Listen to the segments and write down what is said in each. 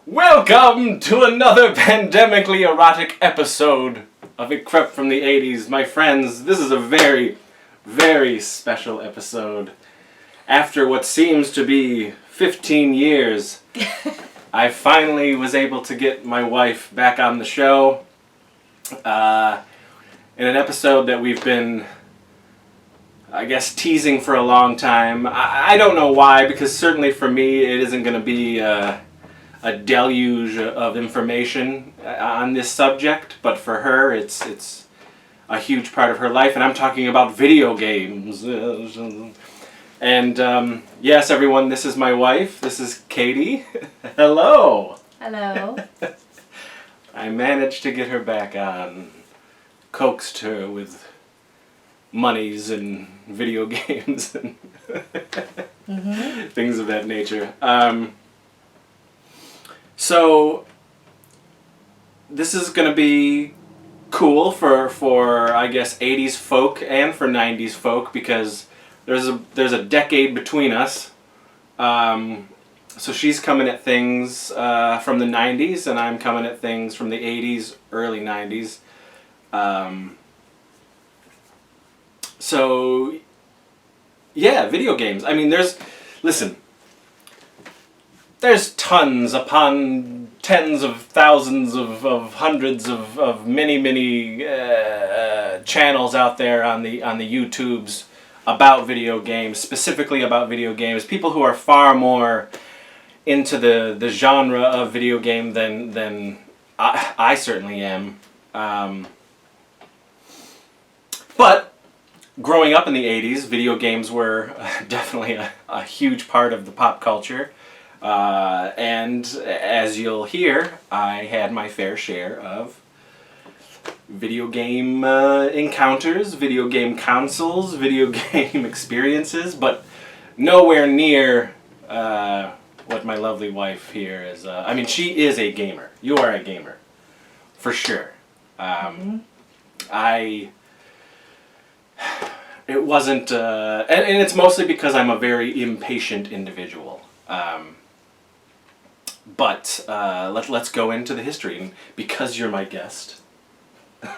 Welcome to another pandemically erotic episode of A Crept from the 80s. My friends, this is a very, very special episode. After what seems to be 15 years, I finally was able to get my wife back on the show. In an episode that we've been, I guess, teasing for a long time. I don't know why, because certainly for me it isn't going to be a deluge of information on this subject, but for her it's a huge part of her life, and I'm talking about video games. And yes, everyone, this is my wife. This is Catie. Hello. Hello. I managed to get her back on, coaxed her with monies and video games and things of that nature. So this is going to be cool for I guess 80s folk and for 90s folk, because there's a decade between us. So she's coming at things from the 90s, and I'm coming at things from the 80s, early 90s. So yeah, video games. I mean, there's tons upon tens of thousands of hundreds of many channels out there on the YouTubes about video games, specifically about video games. People who are far more into the genre of video game than I certainly am. But growing up in the 80s, video games were definitely a huge part of the pop culture. And as you'll hear, I had my fair share of video game encounters, video game consoles, video game experiences, but nowhere near what my lovely wife here is. I mean, she is a gamer. You are a gamer, for sure. It wasn't, and it's mostly because I'm a very impatient individual. But let's go into the history, and because you're my guest,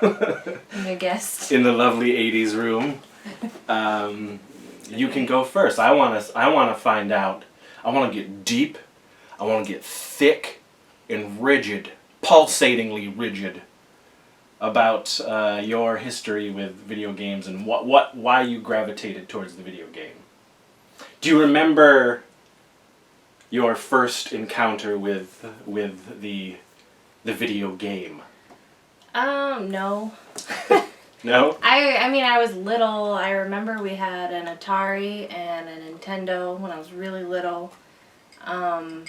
Your guest in the lovely 80s room, you can go first. I want to find out. I want to get deep. I want to get thick and rigid, pulsatingly rigid, about your history with video games and why you gravitated towards the video game. Do you remember your first encounter with the video game? No. No? I mean, I was little. I remember we had an Atari and a Nintendo when I was really little. I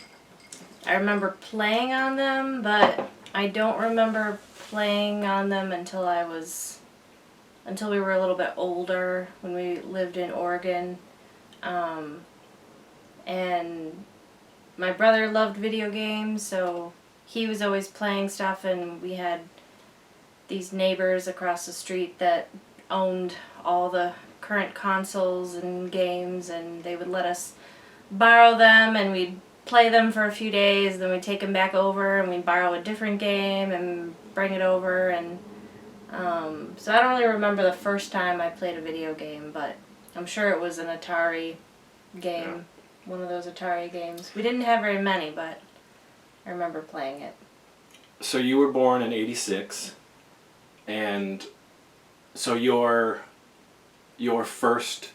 remember playing on them, but I don't remember playing on them until we were a little bit older, when we lived in Oregon. And my brother loved video games, so he was always playing stuff, and we had these neighbors across the street that owned all the current consoles and games, and they would let us borrow them, and we'd play them for a few days, then we'd take them back over, and we'd borrow a different game and bring it over, and so I don't really remember the first time I played a video game, but I'm sure it was an Atari game. Yeah. One of those Atari games. We didn't have very many, but I remember playing it. So you were born in 86, and so your first...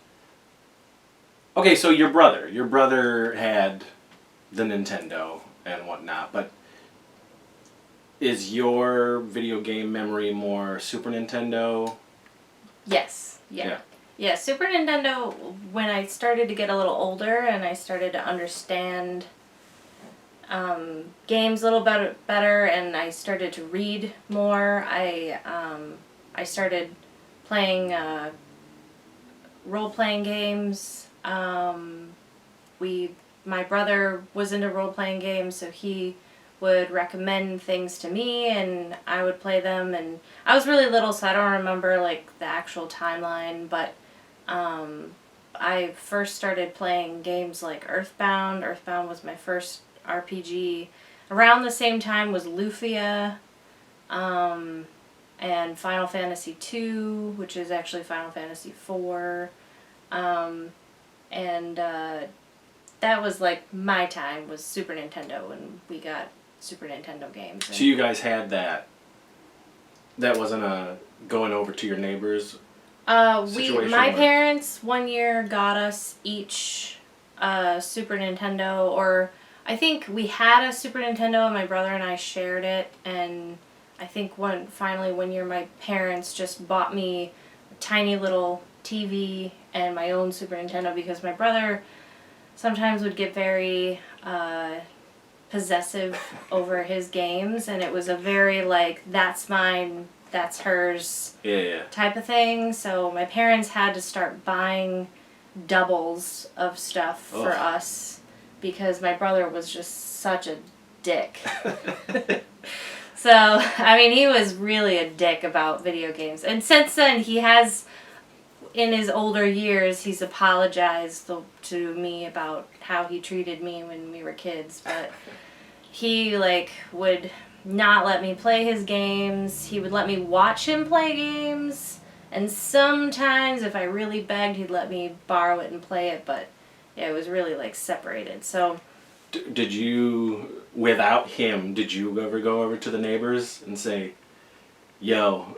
Okay, so your brother had the Nintendo and whatnot, but is your video game memory more Super Nintendo? Yes, yeah. Yeah, Super Nintendo, when I started to get a little older and I started to understand games a little better and I started to read more, I started playing role-playing games. My brother was into role-playing games, so he would recommend things to me and I would play them, and I was really little, so I don't remember like the actual timeline, but I first started playing games like Earthbound. Earthbound was my first RPG. around the same time was Lufia, and Final Fantasy II, which is actually Final Fantasy IV. And that was like my time was Super Nintendo, and we got Super Nintendo games. So you guys had that. That wasn't a going over to your neighbors situation? My parents one year got us each Super Nintendo, or I think we had a Super Nintendo and my brother and I shared it, and I think one year my parents just bought me a tiny little TV and my own Super Nintendo, because my brother sometimes would get very possessive over his games, and it was a very like, that's mine, that's hers type of thing. So my parents had to start buying doubles of stuff for us, because my brother was just such a dick. So, I mean, he was really a dick about video games. And since then, he has, in his older years, he's apologized to me about how he treated me when we were kids. But he, like, would not let me play his games. He would let me watch him play games. And sometimes, if I really begged, he'd let me borrow it and play it. But, yeah, it was really, like, separated. So... Did you, without him, did you ever go over to the neighbors and say, yo,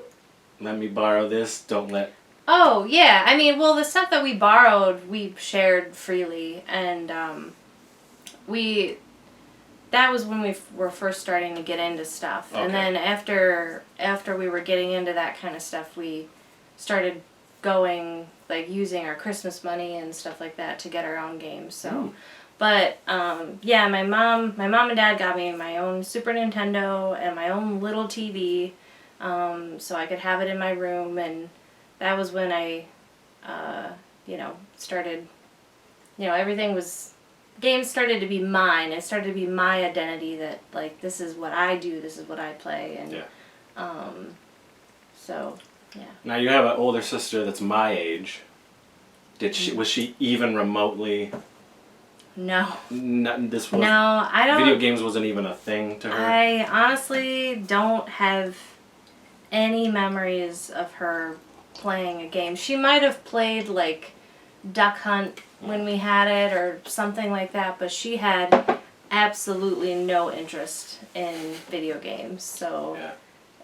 let me borrow this, don't let... Oh, yeah. I mean, well, the stuff that we borrowed, we shared freely, and that was when we were first starting to get into stuff. Okay. And then after we were getting into that kind of stuff, we started going, like, using our Christmas money and stuff like that to get our own games, so... Mm. But, yeah, my mom and dad got me my own Super Nintendo and my own little TV, so I could have it in my room, and that was when I, started, games started to be mine. It started to be my identity that, like, this is what I do, this is what I play, and, so, yeah. Now, you have an older sister that's my age. Was she even remotely... No. I don't... Video games wasn't even a thing to her? I honestly don't have any memories of her playing a game. She might have played, like, Duck Hunt when we had it or something like that, but she had absolutely no interest in video games. So,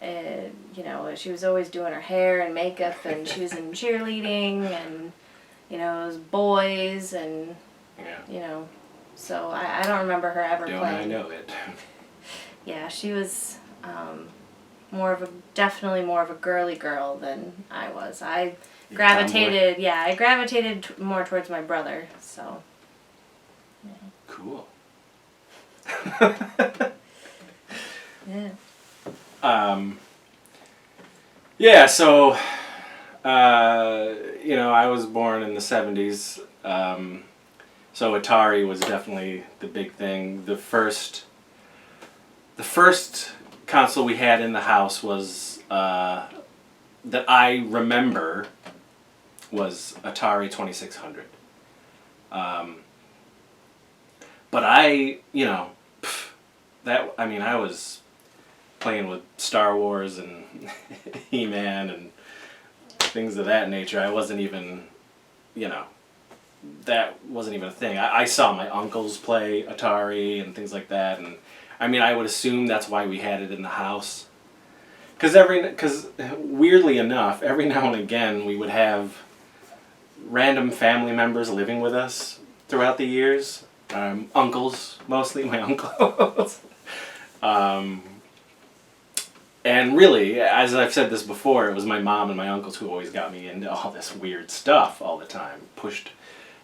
she was always doing her hair and makeup, and she was in cheerleading, and, it was boys, and... Yeah. So I don't remember her ever playing. I know it. Yeah, she was definitely more of a girly girl than I was. I gravitated more towards my brother, so. Yeah. Cool. Yeah. Yeah, so, I was born in the 70s. So Atari was definitely the big thing. The first console we had in the house was that I remember was Atari 2600. But I was playing with Star Wars and He-Man and things of that nature. I wasn't even, that wasn't even a thing. I saw my uncles play Atari and things like that, and I would assume that's why we had it in the house. Because weirdly enough, every now and again we would have random family members living with us throughout the years. Uncles, mostly my uncles. And really, as I've said this before, it was my mom and my uncles who always got me into all this weird stuff all the time. Pushed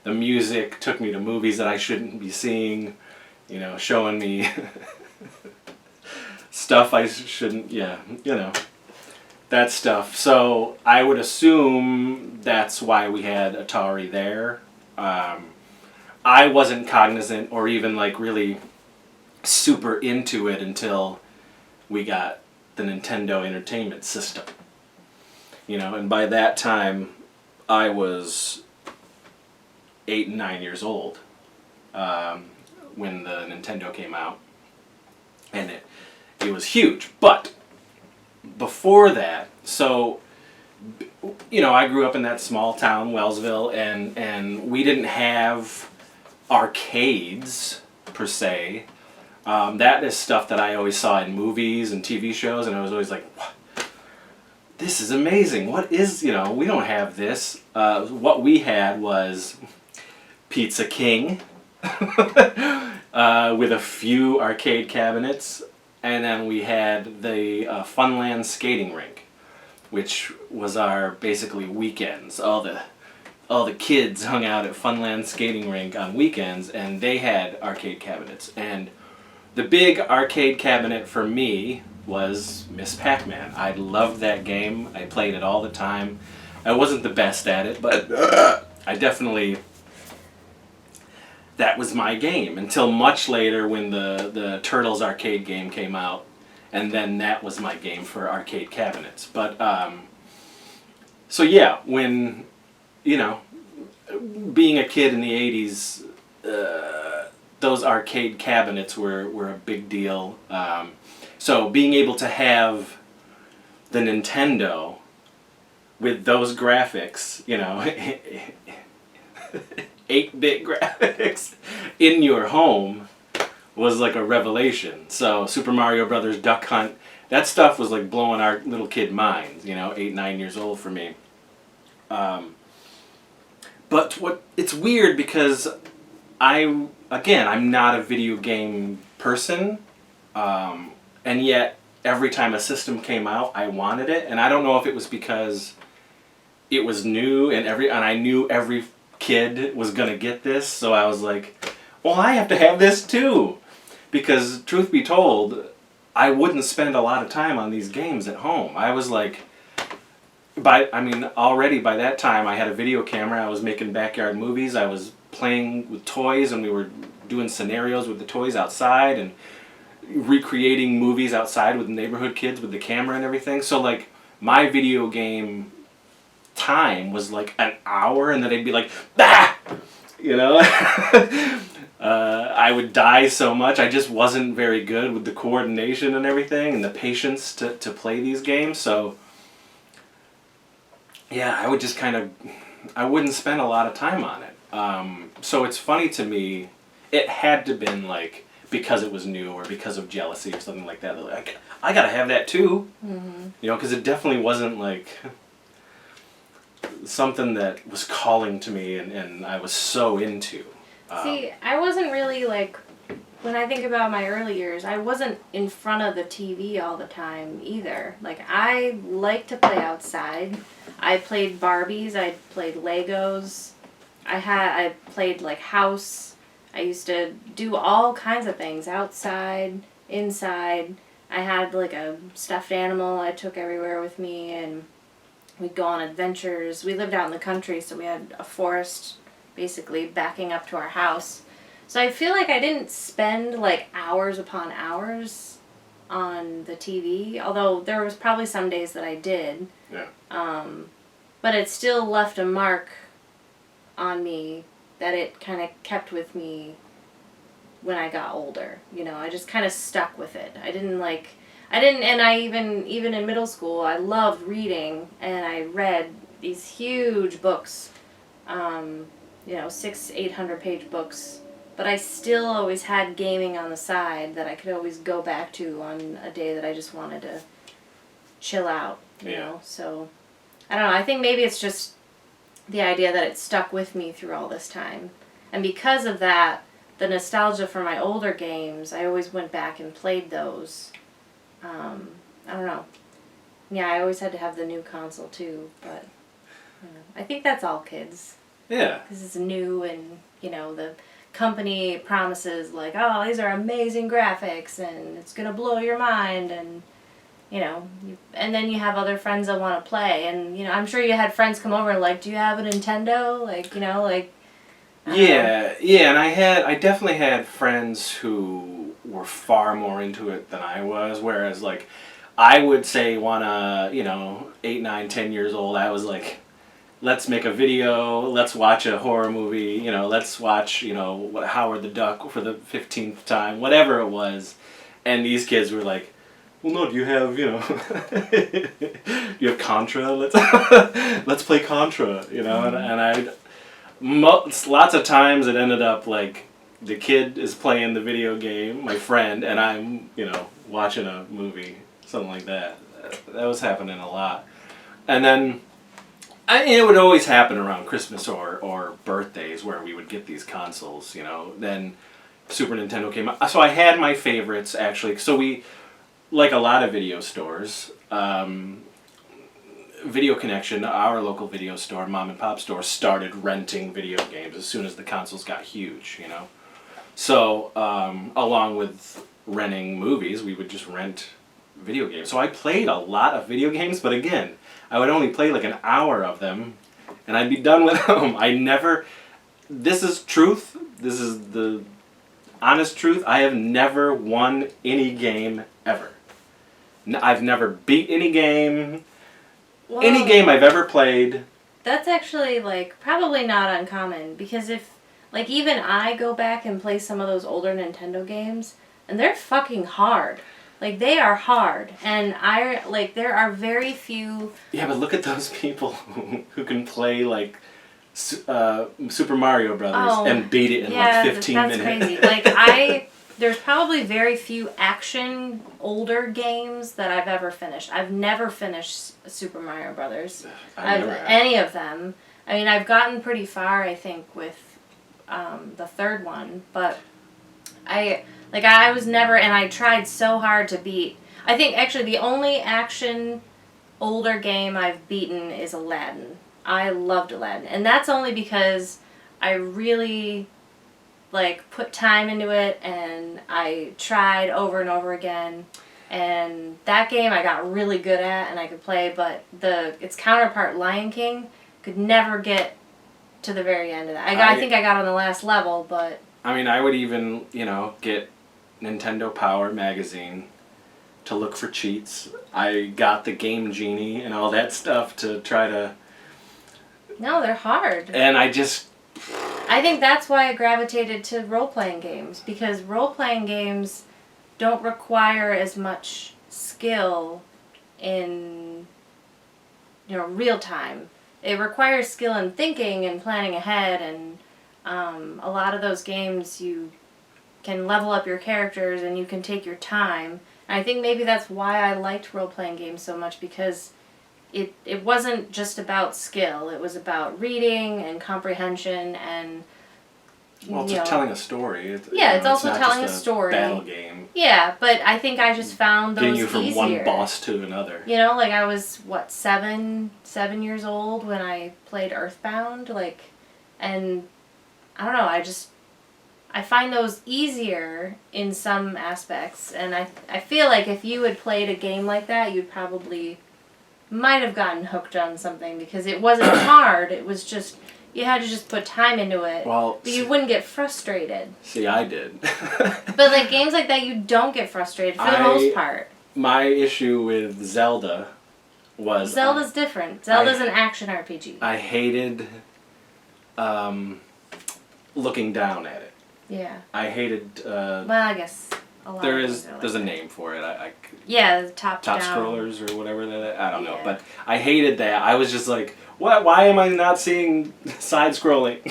the music, took me to movies that I shouldn't be seeing, showing me stuff I shouldn't, that stuff. So I would assume that's why we had Atari there. I wasn't cognizant or even really super into it until we got the Nintendo Entertainment System. And by that time I was 8 and 9 years old when the Nintendo came out. And it was huge. But before that, so, you know, I grew up in that small town, Wellsville, and we didn't have arcades, per se. That is stuff that I always saw in movies and TV shows, and I was always like, this is amazing. What is, you know, we don't have this. What we had was Pizza King with a few arcade cabinets, and then we had the Funland skating rink, which was our basically weekends. All the kids hung out at Funland skating rink on weekends, and they had arcade cabinets. And the big arcade cabinet for me was Miss Pac-Man. I loved that game. I played it all the time. I wasn't the best at it, but I definitely... That was my game until much later when the Turtles arcade game came out, and then that was my game for arcade cabinets. But, so yeah, when, you know, being a kid in the 80s, those arcade cabinets were a big deal. So being able to have the Nintendo with those graphics, you know, 8-bit graphics in your home was like a revelation. So Super Mario Brothers, Duck Hunt, that stuff was like blowing our little kid minds, you know, 8, 9 years old for me. But it's weird because I'm not a video game person, and yet every time a system came out, I wanted it, and I don't know if it was because it was new and I knew every kid was gonna get this, so I was like, well, I have to have this too, because truth be told, I wouldn't spend a lot of time on these games at home. I was like, already by that time I had a video camera, I was making backyard movies, I was playing with toys, and we were doing scenarios with the toys outside, and recreating movies outside with neighborhood kids with the camera and everything. So like, my video game time was like an hour, and then I'd be like, bah! You know? I would die so much. I just wasn't very good with the coordination and everything, and the patience to play these games, so yeah, I would just I wouldn't spend a lot of time on it. So it's funny to me, it had to been like, because it was new or because of jealousy or something like that. Like, I gotta have that too. Mm-hmm. You know, because it definitely wasn't like something that was calling to me and I was so into. See, I wasn't really like, when I think about my early years, I wasn't in front of the TV all the time either. Like, I like to play outside. I played Barbies, I played Legos, I played like house. I used to do all kinds of things outside, inside. I had like a stuffed animal I took everywhere with me, and we'd go on adventures. We lived out in the country, so we had a forest basically backing up to our house. So I feel like I didn't spend like hours upon hours on the TV, although there was probably some days that I did. Yeah. But it still left a mark on me that it kind of kept with me when I got older. You know, I just kind of stuck with it. And I even in middle school, I loved reading, and I read these huge books, 600-800 page books, but I still always had gaming on the side that I could always go back to on a day that I just wanted to chill out, you know, so, I don't know, I think maybe it's just the idea that it stuck with me through all this time, and because of that, the nostalgia for my older games, I always went back and played those. I don't know. Yeah, I always had to have the new console too, but I think that's all kids. Yeah. Because it's new, and, you know, the company promises, like, oh, these are amazing graphics, and it's going to blow your mind, and, you know, and then you have other friends that want to play, and, you know, I'm sure you had friends come over, like, do you have a Nintendo? Like, you know, like... Yeah, and I definitely had friends who were far more into it than I was, whereas, like, I would say wanna, 8, 9, 10 years old, I was like, let's make a video, let's watch a horror movie, let's watch, Howard the Duck for the 15th time, whatever it was. And these kids were like, well, no, do you have, you have Contra? Let's play Contra, and lots of times it ended up like the kid is playing the video game, my friend, and I'm, watching a movie, something like that. That was happening a lot. And then, it would always happen around Christmas or birthdays where we would get these consoles, Then Super Nintendo came out. So I had my favorites, actually. So we, like a lot of video stores, Video Connection, our local video store, mom and pop store, started renting video games as soon as the consoles got huge, So, along with renting movies, we would just rent video games. So I played a lot of video games, but again, I would only play like an hour of them, and I'd be done with them. This is truth, this is the honest truth, I have never won any game ever. I've never beat any game. Well, any game I've ever played. That's actually, probably not uncommon, because even I go back and play some of those older Nintendo games, and they're fucking hard. They are hard, and there are very few... Yeah, but look at those people who can play, Super Mario Brothers and beat it in, 15 minutes. That's crazy. There's probably very few action older games that I've ever finished. I've never finished Super Mario Brothers. Any of them. I mean, I've gotten pretty far, I think, with the third one, but I was never, and I tried so hard to beat. I think actually the only action older game I've beaten is Aladdin. I loved Aladdin, and that's only because I really put time into it, and I tried over and over again, and that game I got really good at and I could play, but its counterpart, Lion King, could never get to the very end of that. I think I got on the last level, but... I mean, I would even, get Nintendo Power magazine to look for cheats. I got the Game Genie and all that stuff to try to... No, they're hard. And I think that's why I gravitated to role-playing games, because role-playing games don't require as much skill in, real time. It requires skill in thinking and planning ahead, and a lot of those games you can level up your characters and you can take your time. And I think maybe that's why I liked role-playing games so much, because it wasn't just about skill. It was about reading and comprehension and... Well, it's telling a story. It's also telling a story. Battle game. Yeah, but I think I just found those easier. Getting you from easier. one boss to another. I was, 7 years old when I played Earthbound, and I don't know, I find those easier in some aspects, and I feel like if you had played a game like that, you'd probably might have gotten hooked on something, because it wasn't hard, it was just... You had to just put time into it, but you wouldn't get frustrated. See, I did. But games like that, you don't get frustrated for the most part. My issue with Zelda was... Zelda's different. Zelda's an action RPG. I hated looking down at it. Yeah. I hated... well, I guess a lot there's a name for it. the top scrollers or whatever that. I don't know, but I hated that. I was just like... Why am I not seeing side-scrolling?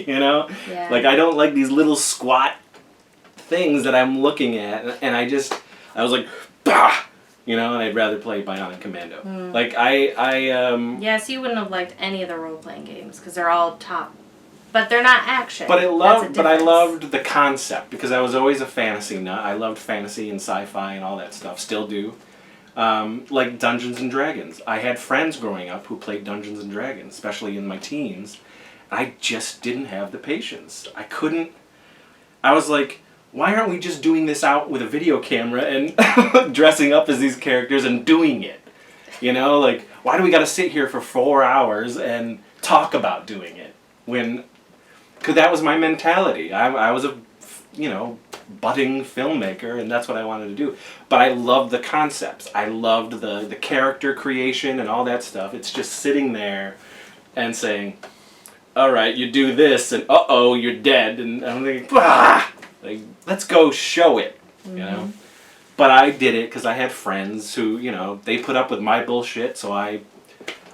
Yeah. I don't like these little squat things that I'm looking at, and I was like, bah! And I'd rather play Bionic Commando. Yes, you wouldn't have liked any of the role-playing games, because they're all top. But they're not action. But I loved the concept, because I was always a fantasy nut. I loved fantasy and sci-fi and all that stuff, still do. Like Dungeons and Dragons. I had friends growing up who played Dungeons and Dragons, especially in my teens. I just didn't have the patience. I was like, why aren't we just doing this out with a video camera and dressing up as these characters and doing it? Why do we gotta sit here for 4 hours and talk about doing it? Because that was my mentality. I was a, budding filmmaker, and that's what I wanted to do. But I loved the concepts. I loved the character creation and all that stuff. It's just sitting there and saying, all right, you do this, and uh-oh, you're dead. And I'm thinking, bah! Let's go show it, But I did it because I had friends who, they put up with my bullshit, so I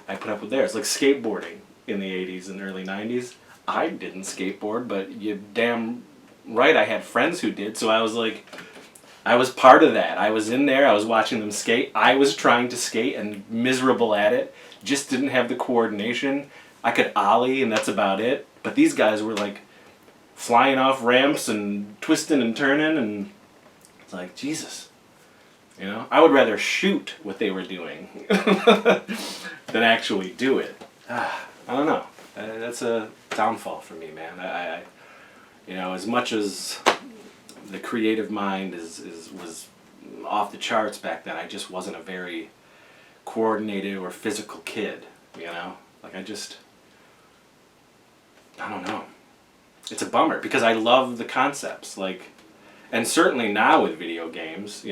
put up with theirs. Like skateboarding in the 80s and early 90s. I didn't skateboard, but you damn right I had friends who did, so I was like, I was part of that. I was in there, I was watching them skate. I was trying to skate and miserable at it. Just didn't have the coordination. I could ollie and that's about it. But these guys were like flying off ramps and twisting and turning, and it's like, Jesus. I would rather shoot what they were doing than actually do it. I don't know. That's a downfall for me, man. I as much as the creative mind was off the charts back then, I just wasn't a very coordinated or physical kid. Like I don't know. It's a bummer because I love the concepts, and certainly now with video games,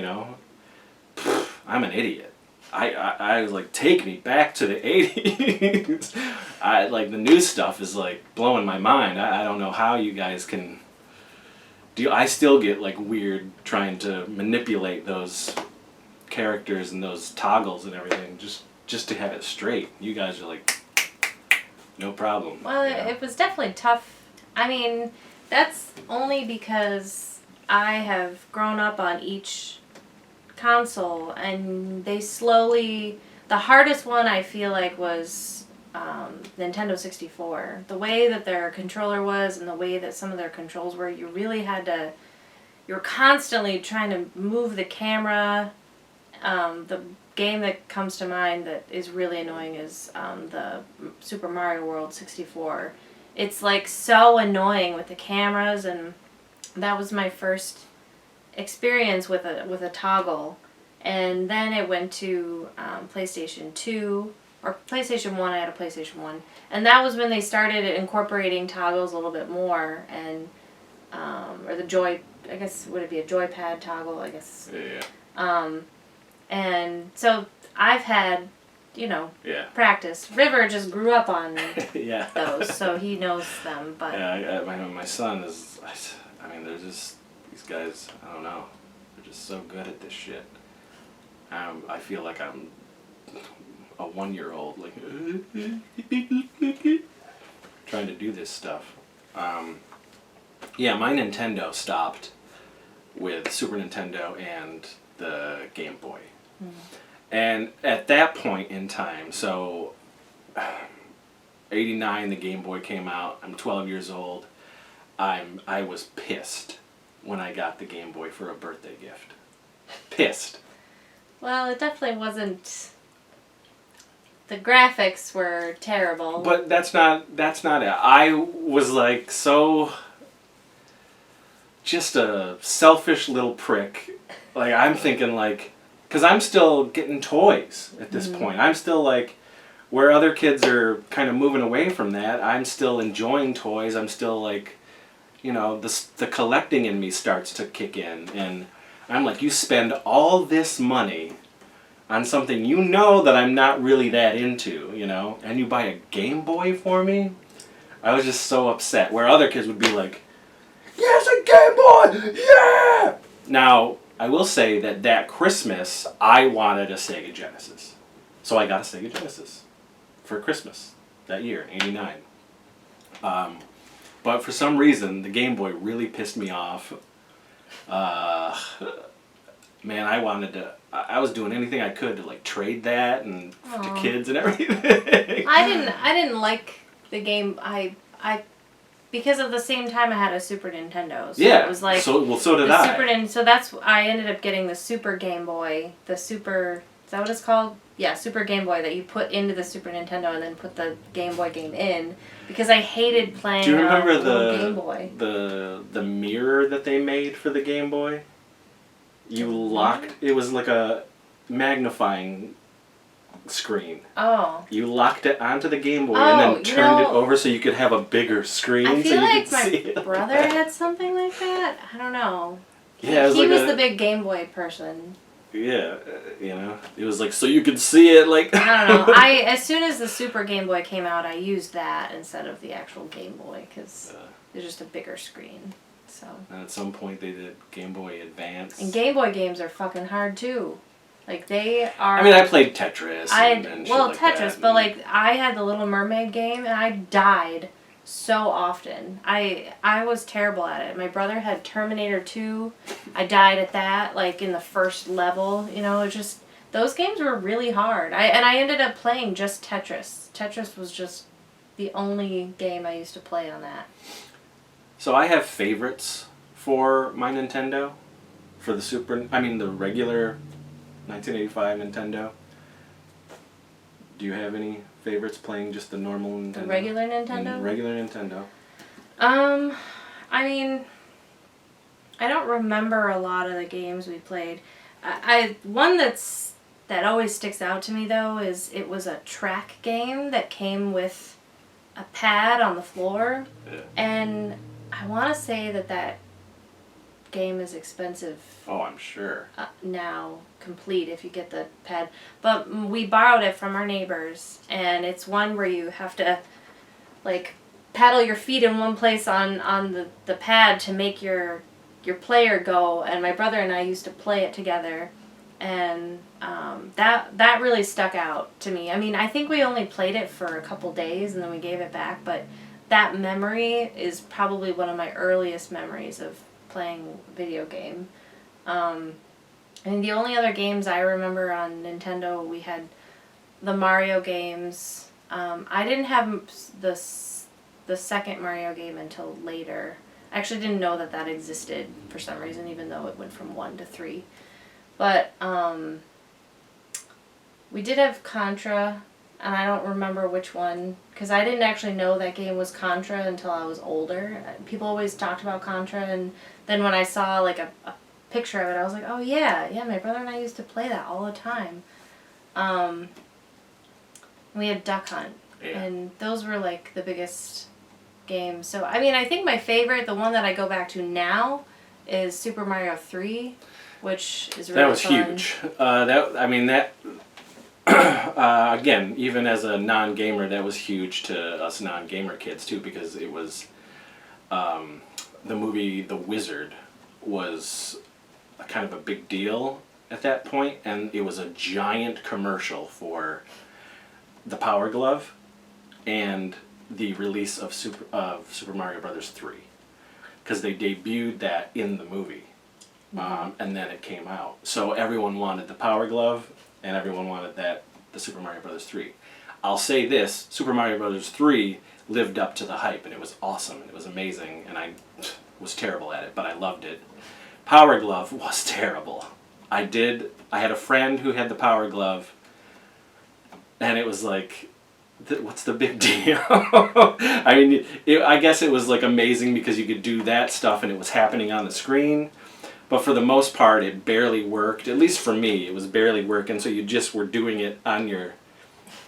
I'm an idiot. I was like, take me back to the 80s. The new stuff is blowing my mind. I don't know how you guys can do. I still get weird trying to manipulate those characters and those toggles and everything just to have it straight. You guys are no problem. Well, it was definitely tough. I mean, that's only because I have grown up on each console, and they slowly. The hardest one I feel like was Nintendo 64. The way that their controller was and the way that some of their controls were, you really had to. You're constantly trying to move the camera. The game that comes to mind that is really annoying is the Super Mario World 64. It's so annoying with the cameras, and that was my first experience with a toggle. And then it went to PlayStation 2 or PlayStation 1. I had a PlayStation 1, and that was when they started incorporating toggles a little bit more, and or the joy. I guess would it be a joypad toggle? I guess. Yeah. And so I've had, practice. River just grew up on yeah. those, so he knows them. But yeah, my son is. They're just these guys. I don't know. They're just so good at this shit. I feel like I'm a 1-year-old, trying to do this stuff. Yeah, my Nintendo stopped with Super Nintendo and the Game Boy. Mm. And at that point in time, so 89, the Game Boy came out. I'm 12 years old. I was pissed when I got the Game Boy for a birthday gift. Pissed. Well, it definitely wasn't. The graphics were terrible. But that's not it. I was so just a selfish little prick. I'm thinking because I'm still getting toys at this point. I'm still where other kids are kind of moving away from that. I'm still enjoying toys. I'm still the collecting in me starts to kick in, and I'm you spend all this money on something that I'm not really that into, and you buy a Game Boy for me? I was just so upset. Where other kids would be yes, a Game Boy! Yeah! Now, I will say that Christmas, I wanted a Sega Genesis. So I got a Sega Genesis for Christmas that year, 89. But for some reason, the Game Boy really pissed me off. Man, I was doing anything I could to trade that and to kids and everything. I didn't like the game. I because at the same time I had a Super Nintendo. So yeah. It was so did I. So I ended up getting the Super Game Boy, the Super. Is that what it's called? Yeah, Super Game Boy that you put into the Super Nintendo and then put the Game Boy game in, because I hated playing. Do you remember the Game Boy? The mirror that they made for the Game Boy? You locked. It was like a magnifying screen. Oh. You locked it onto the Game Boy and then turned it over so you could have a bigger screen. I feel like my brother had something like that. I don't know. Yeah, he was the big Game Boy person. Yeah, it was so you could see it I don't know. As soon as the Super Game Boy came out, I used that instead of the actual Game Boy because it's just a bigger screen. So. And at some point they did Game Boy Advance. And Game Boy games are fucking hard too. Like they are. I mean, I played Tetris. And well, shit like Tetris, that, but like I had the Little Mermaid game, and I died so often. I was terrible at it. My brother had Terminator 2. I died at that, like in the first level. You know, it just those games were really hard. I ended up playing just Tetris. Tetris was just the only game I used to play on that. So I have favorites for my Nintendo, for the regular 1985 Nintendo. Do you have any favorites playing just the normal Nintendo? The regular Nintendo? Regular Nintendo. I mean, I don't remember a lot of the games we played. One that always sticks out to me though is it was a track game that came with a pad on the floor, yeah. And I want to say that game is expensive. Oh, I'm sure. Now, complete if you get the pad. But we borrowed it from our neighbors, and it's one where you have to, like, paddle your feet in one place on the pad to make your player go, and my brother and I used to play it together, and that really stuck out to me. I mean, I think we only played it for a couple days, and then we gave it back, but that memory is probably one of my earliest memories of playing a video game. I mean, the only other games I remember on Nintendo, we had the Mario games. I didn't have the second Mario game until later. I actually didn't know that existed for some reason, even though it went from 1 to 3. But we did have Contra, and I don't remember which one, because I didn't actually know that game was Contra until I was older. People always talked about Contra, and then when I saw like a picture of it, I was like, oh yeah, my brother and I used to play that all the time. We had Duck Hunt, and those were like the biggest games. So I mean, I think my favorite, the one that I go back to now, is Super Mario 3, which is really fun. That was huge. Again, even as a non-gamer, that was huge to us non-gamer kids too, because it was the movie The Wizard was kind of a big deal at that point, and it was a giant commercial for the Power Glove and the release of Super Mario Brothers 3, because they debuted that in the movie, and then it came out. So everyone wanted the Power Glove, and everyone wanted the Super Mario Brothers 3. I'll say this, Super Mario Brothers 3 lived up to the hype, and it was awesome, and it was amazing, and I was terrible at it, but I loved it. Power Glove was terrible. I had a friend who had the Power Glove, and it was like, what's the big deal? I mean, I guess it was like amazing because you could do that stuff and it was happening on the screen, but for the most part it barely worked. At least for me, it was barely working, so you just were doing it on here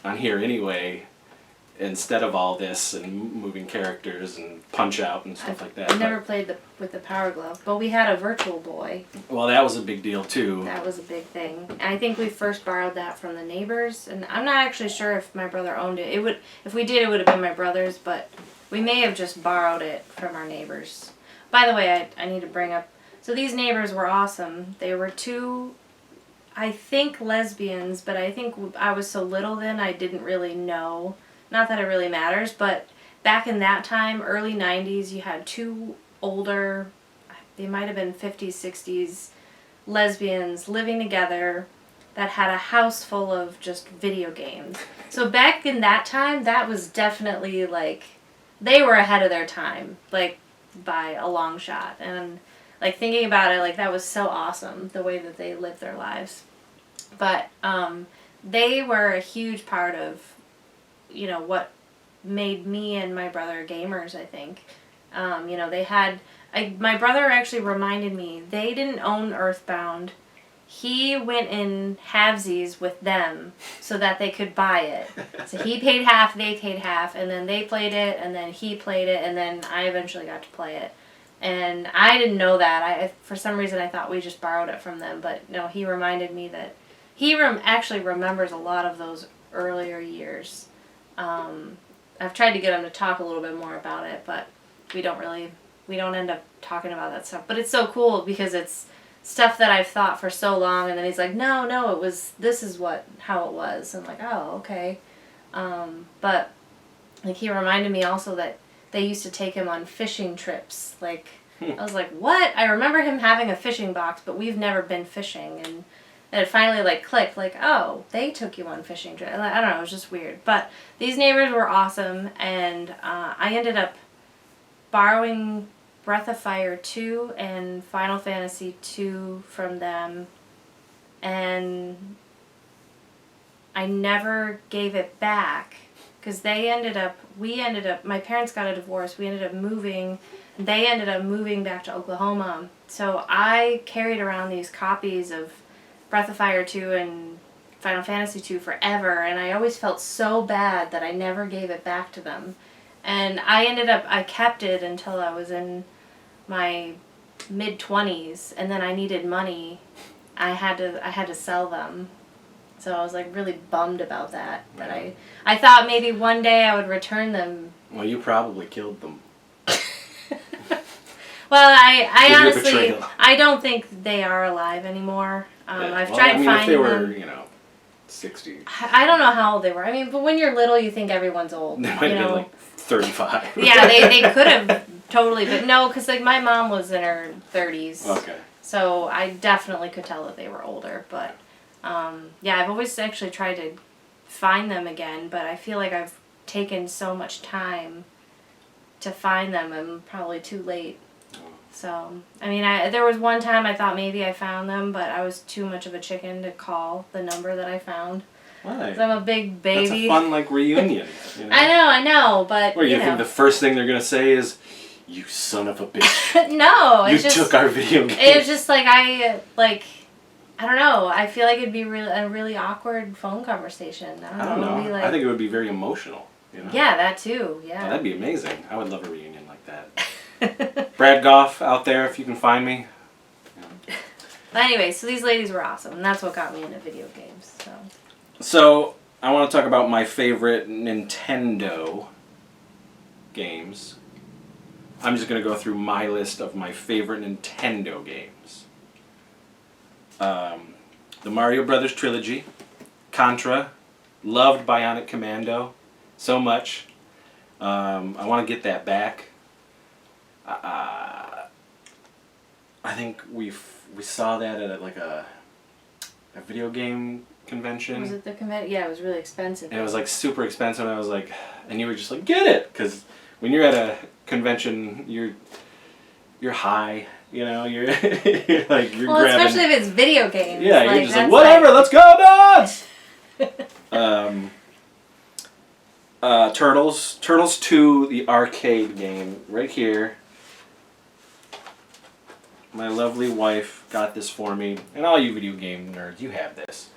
anyway, instead of all this and moving characters and punch out and stuff like that. I never played with the Power Glove, but we had a Virtual Boy. Well, that was a big deal too. That was a big thing. And I think we first borrowed that from the neighbors, and I'm not actually sure if my brother owned it. If we did, it would have been my brother's, but we may have just borrowed it from our neighbors. By the way, I need to bring up, so these neighbors were awesome. They were two, I think, lesbians, but I think I was so little then I didn't really know. Not that it really matters, but back in that time, early 90s, you had two older, they might have been 50s, 60s, lesbians living together that had a house full of just video games. So back in that time, that was definitely like, they were ahead of their time, like by a long shot. And like thinking about it, like that was so awesome, the way that they lived their lives. But they were a huge part of, you know, what made me and my brother gamers, I think. You know, they had, my brother actually reminded me, they didn't own Earthbound. He went in halvesies with them so that they could buy it. So he paid half, they paid half, and then they played it, and then he played it, and then I eventually got to play it. And I didn't know that. For some reason I thought we just borrowed it from them, but no, he reminded me that he actually remembers a lot of those earlier years. I've tried to get him to talk a little bit more about it, but we don't really we don't end up talking about that stuff. But it's so cool because it's stuff that I've thought for so long, and then he's like, no, this is how it was. I'm like, oh, okay. But like he reminded me also that they used to take him on fishing trips. Like, I was like, what? I remember him having a fishing box, but we've never been fishing. And it finally like clicked, like, oh, they took you on fishing trips. I don't know, it was just weird. But these neighbors were awesome, and I ended up borrowing Breath of Fire 2 and Final Fantasy 2 from them, and I never gave it back because my parents got a divorce, we ended up moving, they ended up moving back to Oklahoma, so I carried around these copies of Breath of Fire 2 and Final Fantasy 2 forever, and I always felt so bad that I never gave it back to them. And I kept it until I was in my mid-20s, and then I needed money. I had to sell them. So I was like really bummed about that. But I thought maybe one day I would return them. Well, you probably killed them. Well, I honestly, I don't think they are alive anymore. I've tried finding them. If they were, 60. I don't know how old they were. I mean, but when you're little, you think everyone's old. They might have been like 35. Yeah, they could have totally, but no, because like my mom was in her 30s. Okay. So I definitely could tell that they were older. But yeah, I've always actually tried to find them again, but I feel like I've taken so much time to find them. I'm probably too late. So, I mean, there was one time I thought maybe I found them, but I was too much of a chicken to call the number that I found. Why? 'Cause I'm a big baby. That's a fun, like, reunion. I know, but, you think the first thing they're going to say is, you son of a bitch. No, it's just... You took our video game. It was just like, I don't know. I feel like it'd be a really awkward phone conversation. I don't know. I think it would be very emotional. Yeah, that too, yeah. That'd be amazing. I would love a reunion like that. Brad Goff out there, if you can find me. But anyway, so these ladies were awesome, and that's what got me into video games. So I want to talk about my favorite Nintendo games. I'm just going to go through my list of my favorite Nintendo games. The Mario Brothers Trilogy, Contra, loved Bionic Commando so much. I want to get that back. I think we saw that at a video game convention. Was it the convention? Yeah, it was really expensive. And it was like super expensive, and I was like, and you were just like, get it, because when you're at a convention, you're high, you're you're grabbing. Well, especially if it's video games. Yeah, you're just like, whatever, let's go nuts. Turtles 2, the arcade game, right here. My lovely wife got this for me, and all you video game nerds, you have this.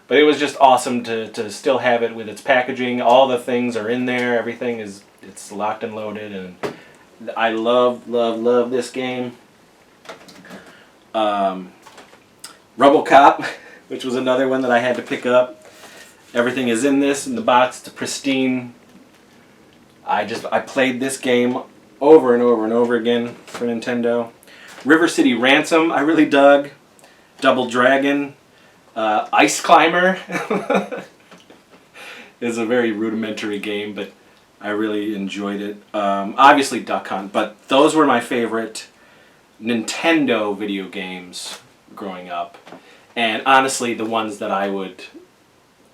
But it was just awesome to still have it with its packaging. All the things are in there. Everything it's locked and loaded, and I love this game. Rubble Cop, which was another one that I had to pick up. Everything is in the box. It's pristine. I played this game over and over and over again for Nintendo. River City Ransom, I really dug. Double Dragon. Ice Climber is a very rudimentary game, but I really enjoyed it. Obviously Duck Hunt, but those were my favorite Nintendo video games growing up. And honestly, the ones that I would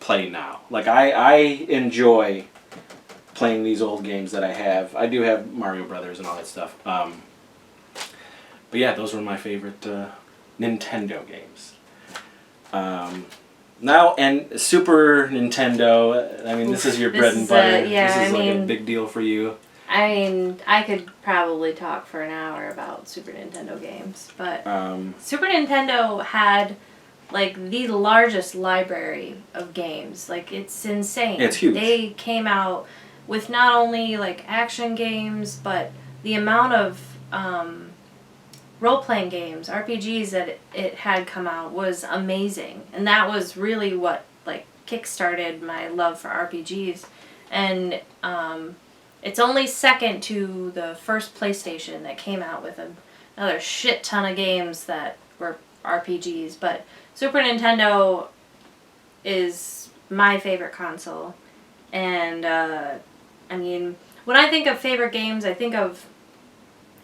play now. Like, I enjoy playing these old games that I have. I do have Mario Brothers and all that stuff. But yeah, those were my favorite Nintendo games. Now, and Super Nintendo, I mean, this is your bread and butter. Yeah, this is a big deal for you. I mean, I could probably talk for an hour about Super Nintendo games, but Super Nintendo had, like, the largest library of games. Like, it's insane. It's huge. They came out with not only, like, action games, but the amount of role-playing games, RPGs that it had come out was amazing. And that was really what, like, kick-started my love for RPGs. And It's only second to the first PlayStation that came out with another shit ton of games that were RPGs. But Super Nintendo is my favorite console. And, I mean, when I think of favorite games,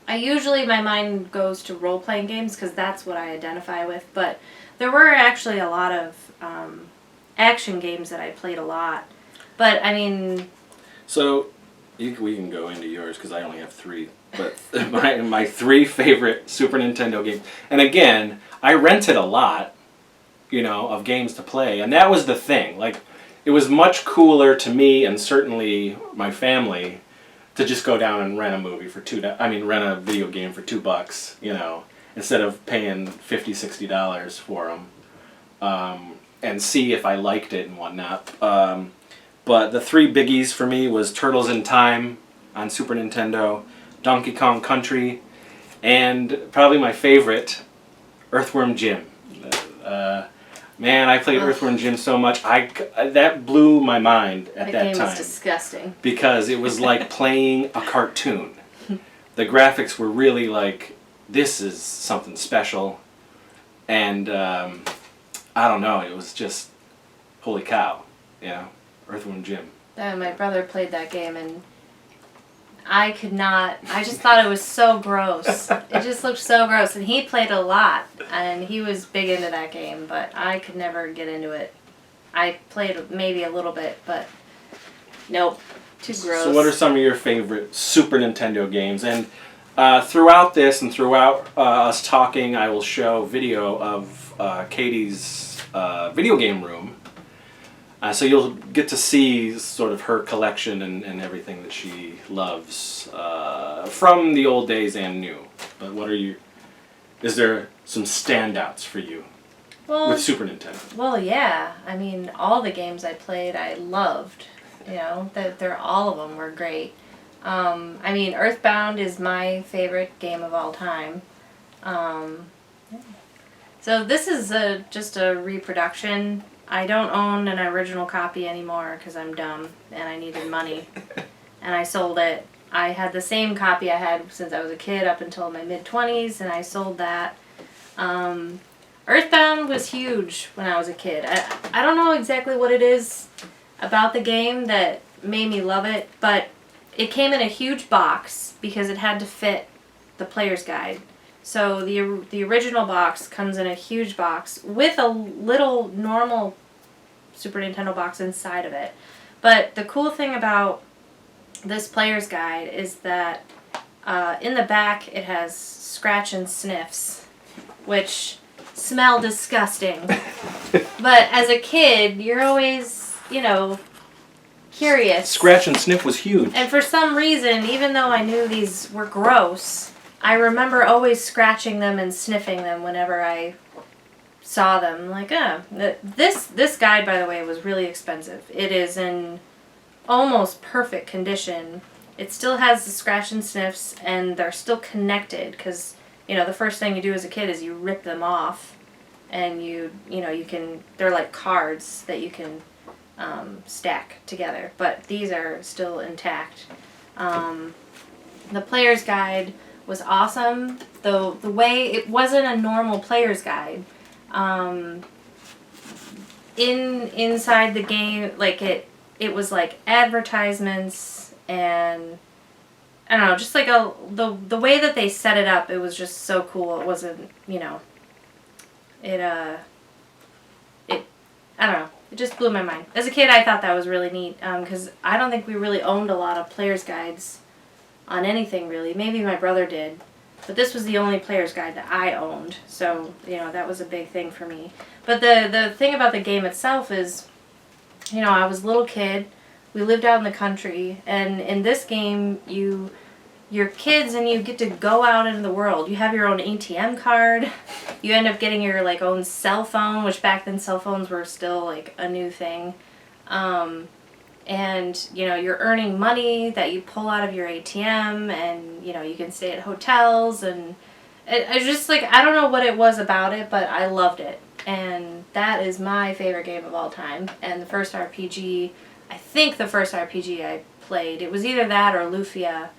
usually my mind goes to role-playing games because that's what I identify with. But there were actually a lot of action games that I played a lot. But, I mean... So, we can go into yours because I only have 3. But my 3 favorite Super Nintendo games... And again, I rented a lot, of games to play. And that was the thing. Like, it was much cooler to me and certainly my family to just go down and rent a movie for rent a video game for $2, instead of paying $50, $60 for them, and see if I liked it and whatnot. But the 3 biggies for me was Turtles in Time on Super Nintendo, Donkey Kong Country, and probably my favorite, Earthworm Jim. Man, I played Earthworm Jim so much. That blew my mind at that time. That game was disgusting. Because it was like playing a cartoon. The graphics were really like, this is something special. And I don't know, it was just, holy cow. Earthworm Jim. My brother played that game and I just thought it was so gross. It just looked so gross. And he played a lot, and he was big into that game, but I could never get into it. I played maybe a little bit, but nope, too gross. So what are some of your favorite Super Nintendo games? And throughout this and throughout us talking, I will show video of Catie's video game room. So you'll get to see sort of her collection and everything that she loves from the old days and new. But is there some standouts for you with Super Nintendo? Well, yeah. I mean, all the games I played I loved. All of them were great. I mean, Earthbound is my favorite game of all time. So this is just a reproduction. I don't own an original copy anymore because I'm dumb and I needed money. And I sold it. I had the same copy I had since I was a kid up until my mid-20s, and I sold that. Earthbound was huge when I was a kid. I don't know exactly what it is about the game that made me love it, but it came in a huge box because it had to fit the player's guide. So the original box comes in a huge box with a little normal Super Nintendo box inside of it. But the cool thing about this player's guide is that in the back it has scratch and sniffs, which smell disgusting. But as a kid, you're always, curious. Scratch and sniff was huge. And for some reason, even though I knew these were gross, I remember always scratching them and sniffing them whenever I saw them. Like, this guide, by the way, was really expensive. It is in almost perfect condition. It still has the scratch and sniffs, and they're still connected, because, the first thing you do as a kid is you rip them off, and you can, they're like cards that you can stack together, but these are still intact. The player's guide was awesome. The way it wasn't a normal player's guide. Inside the game, like it was like advertisements and I don't know, just like the way that they set it up, it was just so cool. It wasn't, I don't know. It just blew my mind. As a kid, I thought that was really neat because I don't think we really owned a lot of player's guides on anything, really. Maybe my brother did. But this was the only player's guide that I owned. So, that was a big thing for me. But the thing about the game itself is, I was a little kid. We lived out in the country. And in this game, you're kids and you get to go out into the world. You have your own ATM card. You end up getting your own cell phone, which back then cell phones were still a new thing. And, you're earning money that you pull out of your ATM and, you can stay at hotels and I just I don't know what it was about it, but I loved it. And that is my favorite game of all time. And the first RPG I played. It was either that or Lufia,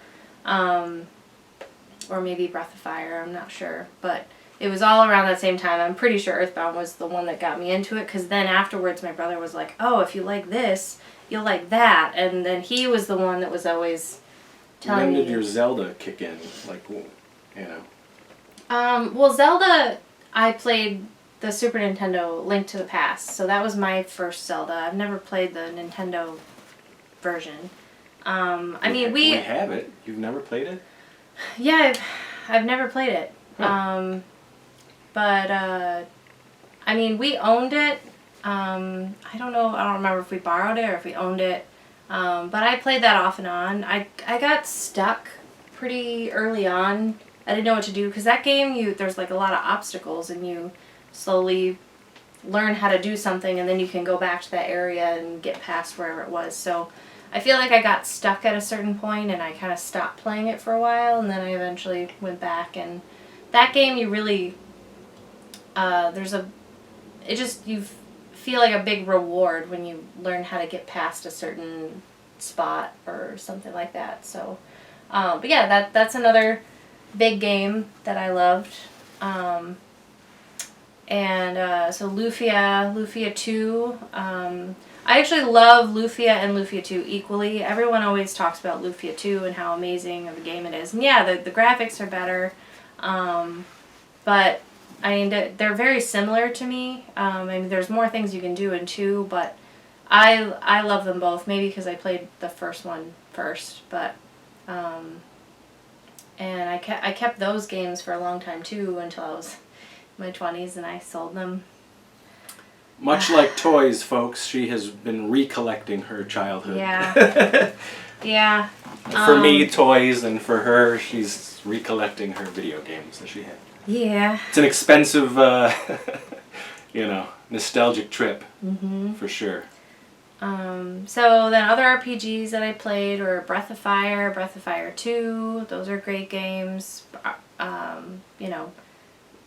or maybe Breath of Fire, I'm not sure. But it was all around that same time. I'm pretty sure Earthbound was the one that got me into it, because then afterwards my brother was like, oh, if you like this, you'll like that. And then he was the one that was always telling me. When did your Zelda kick in? Like, you know. Well, Zelda, I played the Super Nintendo Link to the Past, so that was my first Zelda. I've never played the Nintendo version. I mean, we have it. You've never played it? Yeah, I've never played it. Huh. But I mean, we owned it. I don't know. I don't remember if we borrowed it or if we owned it. But I played that off and on. I got stuck pretty early on. I didn't know what to do, because that game, there's like a lot of obstacles, and you slowly learn how to do something, and then you can go back to that area and get past wherever it was. So I feel like I got stuck at a certain point, and I kind of stopped playing it for a while, and then I eventually went back. And that game, you really, you feel like a big reward when you learn how to get past a certain spot or something like that. So, but yeah, that's another big game that I loved. So Lufia 2. I actually love Lufia and Lufia 2 equally. Everyone always talks about Lufia 2 and how amazing of a game it is. And yeah, the graphics are better. But I mean, they're very similar to me. I mean, there's more things you can do in 2, but I love them both. Maybe because I played the first one first, but and I kept those games for a long time too, until I was in my 20s, and I sold them. Much like toys, folks, she has been recollecting her childhood. Yeah. Yeah. For me, toys, and for her, she's recollecting her video games that she had. Yeah. It's an expensive, nostalgic trip, for sure. So then other RPGs that I played were Breath of Fire 2. Those are great games.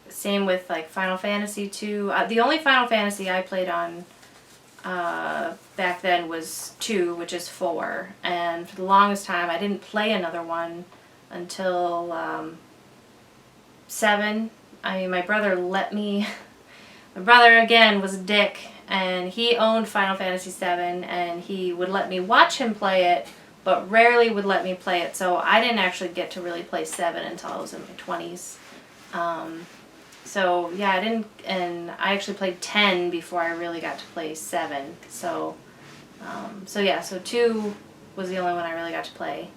Same with like Final Fantasy 2. The only Final Fantasy I played on back then was 2, which is 4. And for the longest time, I didn't play another one until 7. I mean, my brother let me. My brother, again, was a dick, and he owned Final Fantasy 7, and he would let me watch him play it, but rarely would let me play it. So I didn't actually get to really play 7 until I was in my 20s. So yeah, and I actually played 10 before I really got to play 7. So 2 was the only one I really got to play.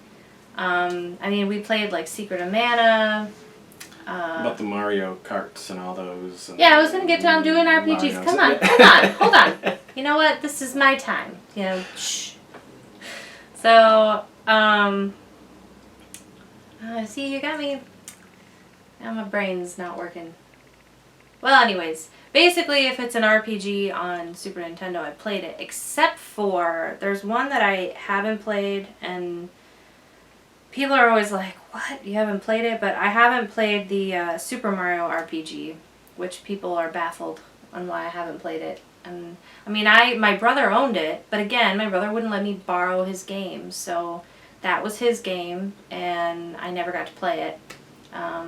I mean, we played like Secret of Mana. About the Mario Karts and all those. And yeah, I was going to get down doing RPGs. Come on, hold on. You know what? This is my time. Shh. So, see, you got me. Now my brain's not working. Well, anyways, basically, if it's an RPG on Super Nintendo, I played it, except for there's one that I haven't played, and people are always like, what? You haven't played it? But I haven't played the Super Mario RPG, which people are baffled on why I haven't played it. And I mean, my brother owned it, but again, my brother wouldn't let me borrow his game, so that was his game, and I never got to play it.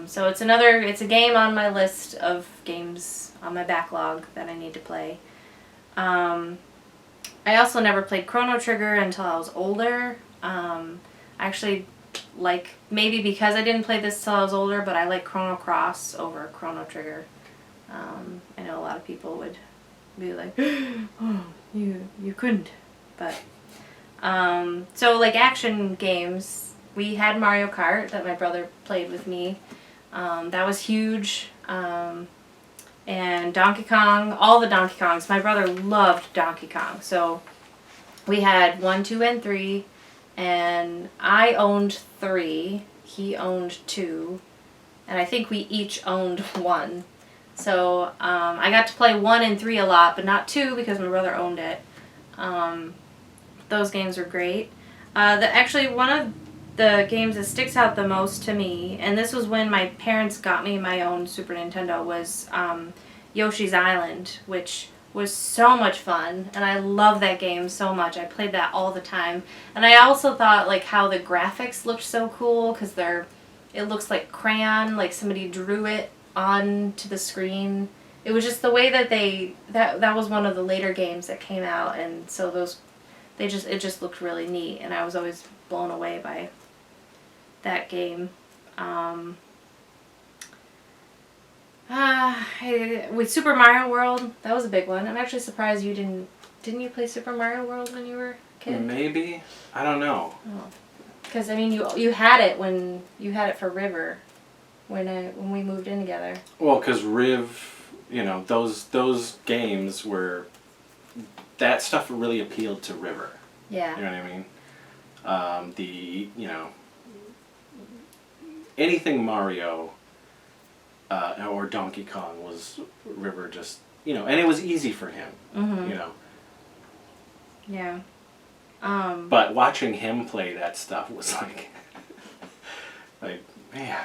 So it's a game on my list of games on my backlog that I need to play. I also never played Chrono Trigger until I was older. Actually, maybe because I didn't play this till I was older, but I like Chrono Cross over Chrono Trigger. I know a lot of people would be like, oh, you couldn't. But, so like action games, we had Mario Kart that my brother played with me. That was huge. And Donkey Kong, all the Donkey Kongs. My brother loved Donkey Kong. So we had 1, 2, and 3. And I owned 3. He owned 2. And I think we each owned 1. So I got to play 1 and 3 a lot, but not 2 because my brother owned it. Those games were great. Actually, one of the games that sticks out the most to me, and this was when my parents got me my own Super Nintendo, was Yoshi's Island, which was so much fun, and I love that game so much. I played that all the time, and I also thought like how the graphics looked so cool because it looks like crayon, like somebody drew it onto the screen. It was just the way that that was one of the later games that came out, and so it just looked really neat, and I was always blown away by that game. With Super Mario World, that was a big one. I'm actually surprised you didn't you play Super Mario World when you were a kid? Maybe, I don't know. Oh. Because I mean, you had it when you had it for River, when we moved in together. Well, because Riv, those games were, that stuff really appealed to River. Yeah. You know what I mean? Anything Mario or Donkey Kong was River just, and it was easy for him. Mm-hmm. Yeah. But watching him play that stuff was like, man,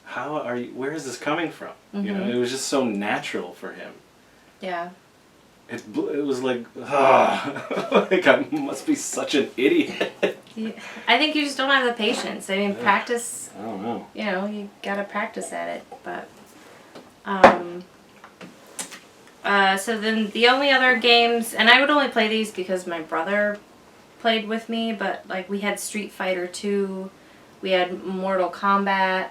how are you? Where is this coming from? Mm-hmm. It was just so natural for him. Yeah. It was like, like I must be such an idiot. I think you just don't have the patience. I mean, practice. I don't know. You gotta practice at it, but. So then the only other games, and I would only play these because my brother played with me, but like we had Street Fighter 2, we had Mortal Kombat.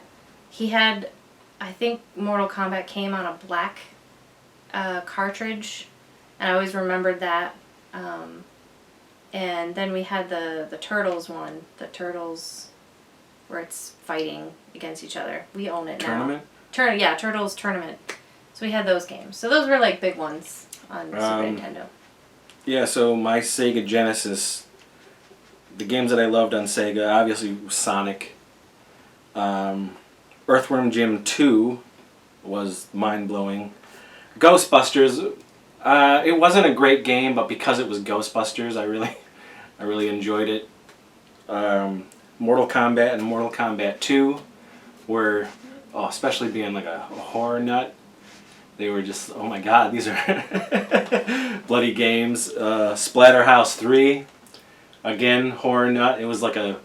He had, I think Mortal Kombat came on a black cartridge, and I always remembered that. And then we had the Turtles one, the Turtles where it's fighting against each other. We own it now. Tournament? Turtles Tournament. So we had those games. So those were like big ones on Super Nintendo. Yeah, so my Sega Genesis, the games that I loved on Sega, obviously Sonic. Earthworm Jim 2 was mind-blowing. Ghostbusters, it wasn't a great game, but because it was Ghostbusters, I really enjoyed it. Mortal Kombat and Mortal Kombat 2 were, especially being like a horror nut, they were just, oh my god, these are bloody games. Splatterhouse 3, again, horror nut. It was like a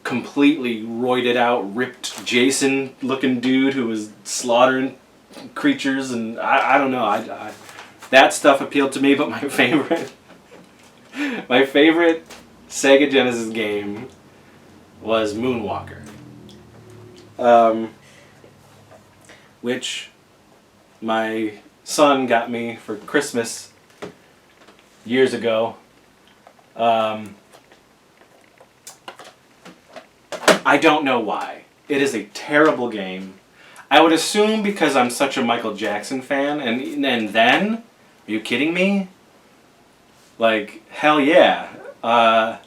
completely roided out, ripped Jason looking dude who was slaughtering creatures, and I don't know, that stuff appealed to me, but my favorite Sega Genesis game was Moonwalker. Which my son got me for Christmas years ago. I don't know why. It is a terrible game. I would assume because I'm such a Michael Jackson fan, and then, are you kidding me? Like, hell yeah. I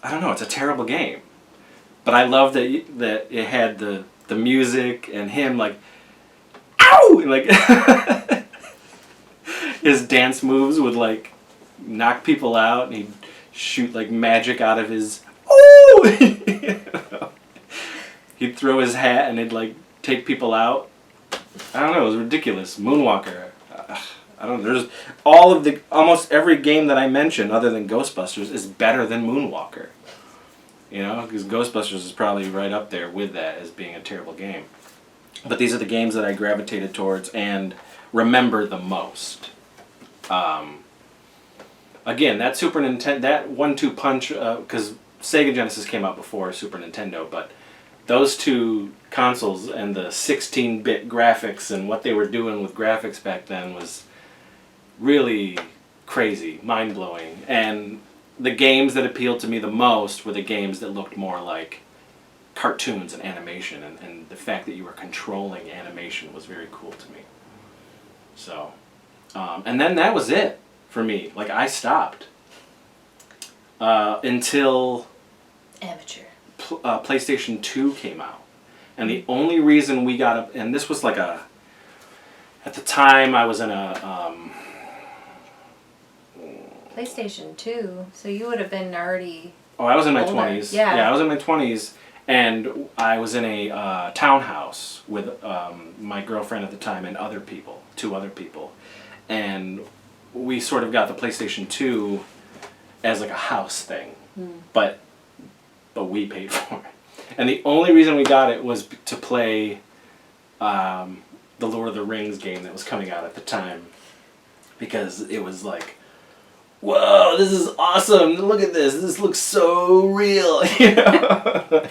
don't know, it's a terrible game. But I love that it had the music and him like, ow! And like, his dance moves would like knock people out, and he'd shoot like magic out of his, he'd throw his hat and it'd like take people out. I don't know, it was ridiculous. Moonwalker. I don't know, there's almost every game that I mentioned other than Ghostbusters is better than Moonwalker. Because Ghostbusters is probably right up there with that as being a terrible game. But these are the games that I gravitated towards and remember the most. Again, that Super Nintendo, that 1-2 punch, because Sega Genesis came out before Super Nintendo, but those two consoles and the 16-bit graphics and what they were doing with graphics back then was really crazy, mind-blowing. And the games that appealed to me the most were the games that looked more like cartoons and animation, and the fact that you were controlling animation was very cool to me. So, and then that was it for me. Like, I stopped until Amateur. PlayStation 2 came out. And the only reason we got up, and this was like at the time I was in a, PlayStation 2, so you would have been already I was in my older. 20s. Yeah, I was in my 20s, and I was in a townhouse with my girlfriend at the time and other people. two other people. And we sort of got the PlayStation 2 as like a house thing. But we paid for it. And the only reason we got it was to play the Lord of the Rings game that was coming out at the time. Because it was like, whoa, this is awesome. Look at this. This looks so real. You know?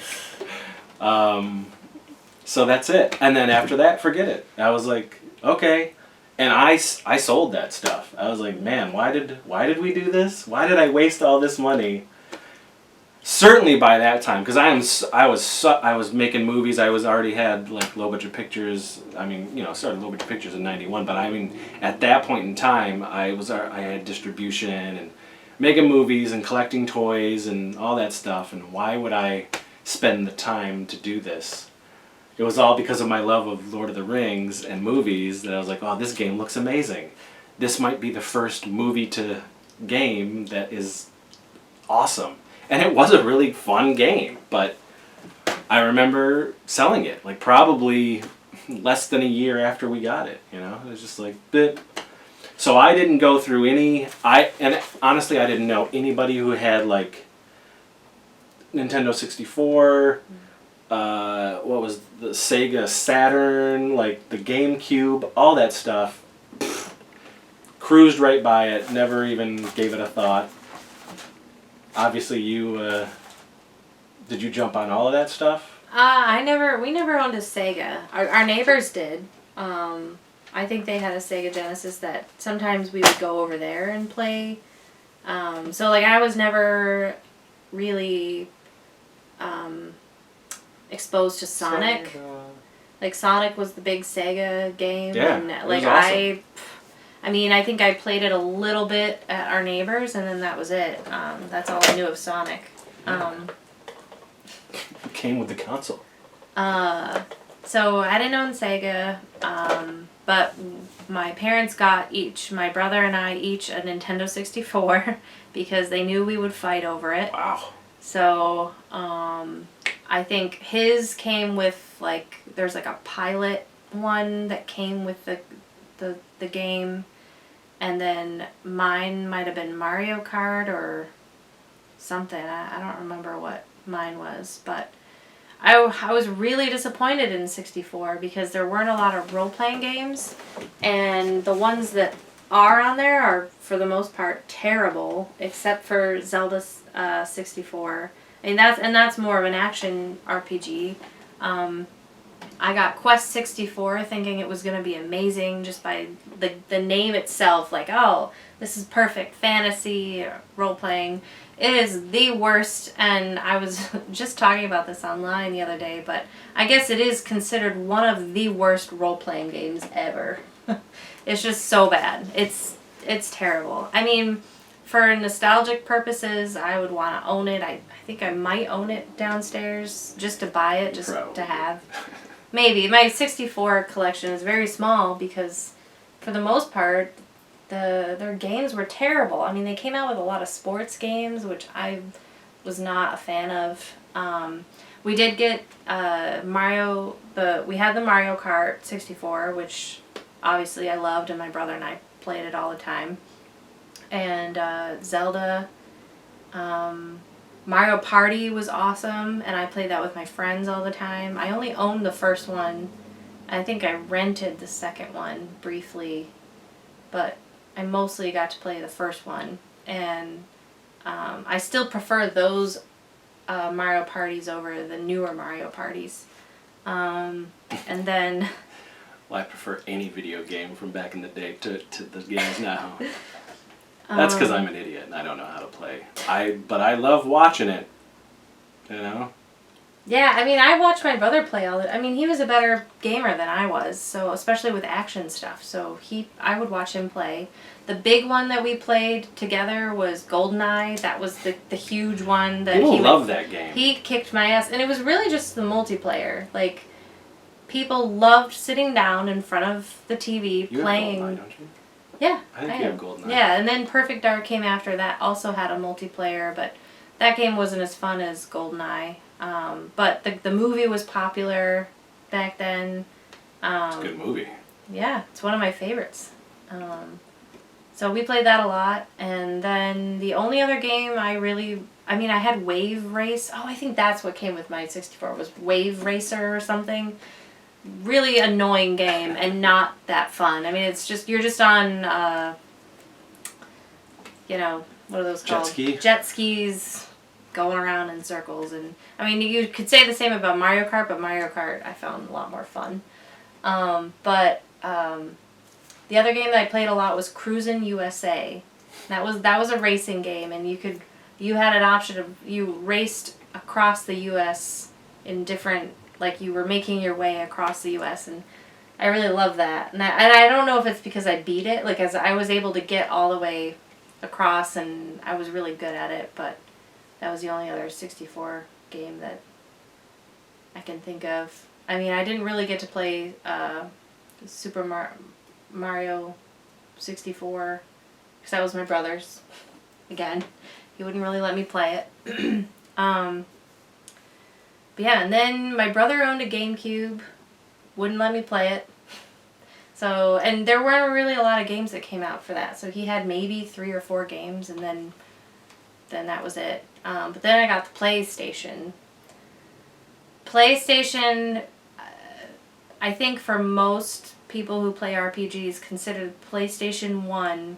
So that's it. And then after that, forget it. I was like, okay. And I sold that stuff. I was like, man, why did we do this? Why did I waste all this money? Certainly by that time, because I was making movies. I already had like Low Budget Pictures. I mean, you know, started Low Budget Pictures in '91. But I mean, at that point in time, I had distribution and making movies and collecting toys and all that stuff. And why would I spend the time to do this? It was all because of my love of Lord of the Rings and movies that I was like, oh, this game looks amazing. This might be the first movie to game that is awesome. And it was a really fun game, but I remember selling it, like probably less than a year after we got it, you know? It was just like, bleh. So I didn't go through and honestly I didn't know anybody who had like Nintendo 64, what was the Sega Saturn, like the GameCube, all that stuff. Cruised right by it, never even gave it a thought. Obviously, did you jump on all of that stuff? We never owned a Sega. Our neighbors did. I think they had a Sega Genesis that sometimes we would go over there and play. So like I was never really exposed to Sonic. Like Sonic was the big Sega game. Yeah, and it like was awesome. I mean, I think I played it a little bit at our neighbors, and then that was it. That's all I knew of Sonic. It came with the console. So I didn't own Sega, but my parents got my brother and I each a Nintendo 64 because they knew we would fight over it. Wow. So I think his came with like, there's like a pilot one that came with the game. And then mine might have been Mario Kart or something. I don't remember what mine was. But I was really disappointed in 64 because there weren't a lot of role-playing games. And the ones that are on there are, for the most part, terrible. Except for Zelda 64. I mean, that's more of an action RPG. I got Quest 64 thinking it was going to be amazing just by the name itself. Like, oh, this is perfect fantasy role-playing. It is the worst, and I was just talking about this online the other day, but I guess it is considered one of the worst role-playing games ever. It's just so bad. It's terrible. I mean, for nostalgic purposes, I would want to own it. I think I might own it downstairs just to buy it, just Probably. to have. Maybe. My 64 collection is very small because, for the most part, their games were terrible. I mean, they came out with a lot of sports games, which I was not a fan of. We did get we had the Mario Kart 64, which obviously I loved, and my brother and I played it all the time. And Zelda. Mario Party was awesome, and I played that with my friends all the time. I only owned the first one. I think I rented the second one briefly, but I mostly got to play the first one. And I still prefer those Mario Parties over the newer Mario Parties. And then... Well, I prefer any video game from back in the day to the games now. That's because I'm an idiot and I don't know how to play. But I love watching it, you know? Yeah, I mean, I watched my brother play all the... I mean, he was a better gamer than I was, so especially with action stuff. So I would watch him play. The big one that we played together was Goldeneye. That was the huge one that People love that game. He kicked my ass, and it was really just the multiplayer. Like, people loved sitting down in front of the TV playing. You have Goldeneye, don't you? Yeah, I think you have Goldeneye. Yeah, and then Perfect Dark came after that. Also had a multiplayer, but that game wasn't as fun as Goldeneye. But the movie was popular back then. It's a good movie. yeah, it's one of my favorites. So we played that a lot, and then the only other game I had Wave Race. Oh, I think that's what came with my 64, was Wave Racer or something. Really annoying game and not that fun. I mean, it's just, you're just on, what are those called? Jet skis, going around in circles. And I mean, you could say the same about Mario Kart, but Mario Kart I found a lot more fun. The other game that I played a lot was Cruisin' USA. That was a racing game, and you had an option of, you raced across the U.S. in different, like, you were making your way across the U.S. and I really love that. And I don't know if it's because I beat it, like, as I was able to get all the way across and I was really good at it, but that was the only other 64 game that I can think of. I mean, I didn't really get to play Super Mario 64 because that was my brother's. Again, he wouldn't really let me play it. But yeah, and then my brother owned a GameCube, wouldn't let me play it. So, and there weren't really a lot of games that came out for that. So he had maybe 3 or 4 games, and then that was it. But then I got the PlayStation. PlayStation, I think for most people who play RPGs, consider PlayStation 1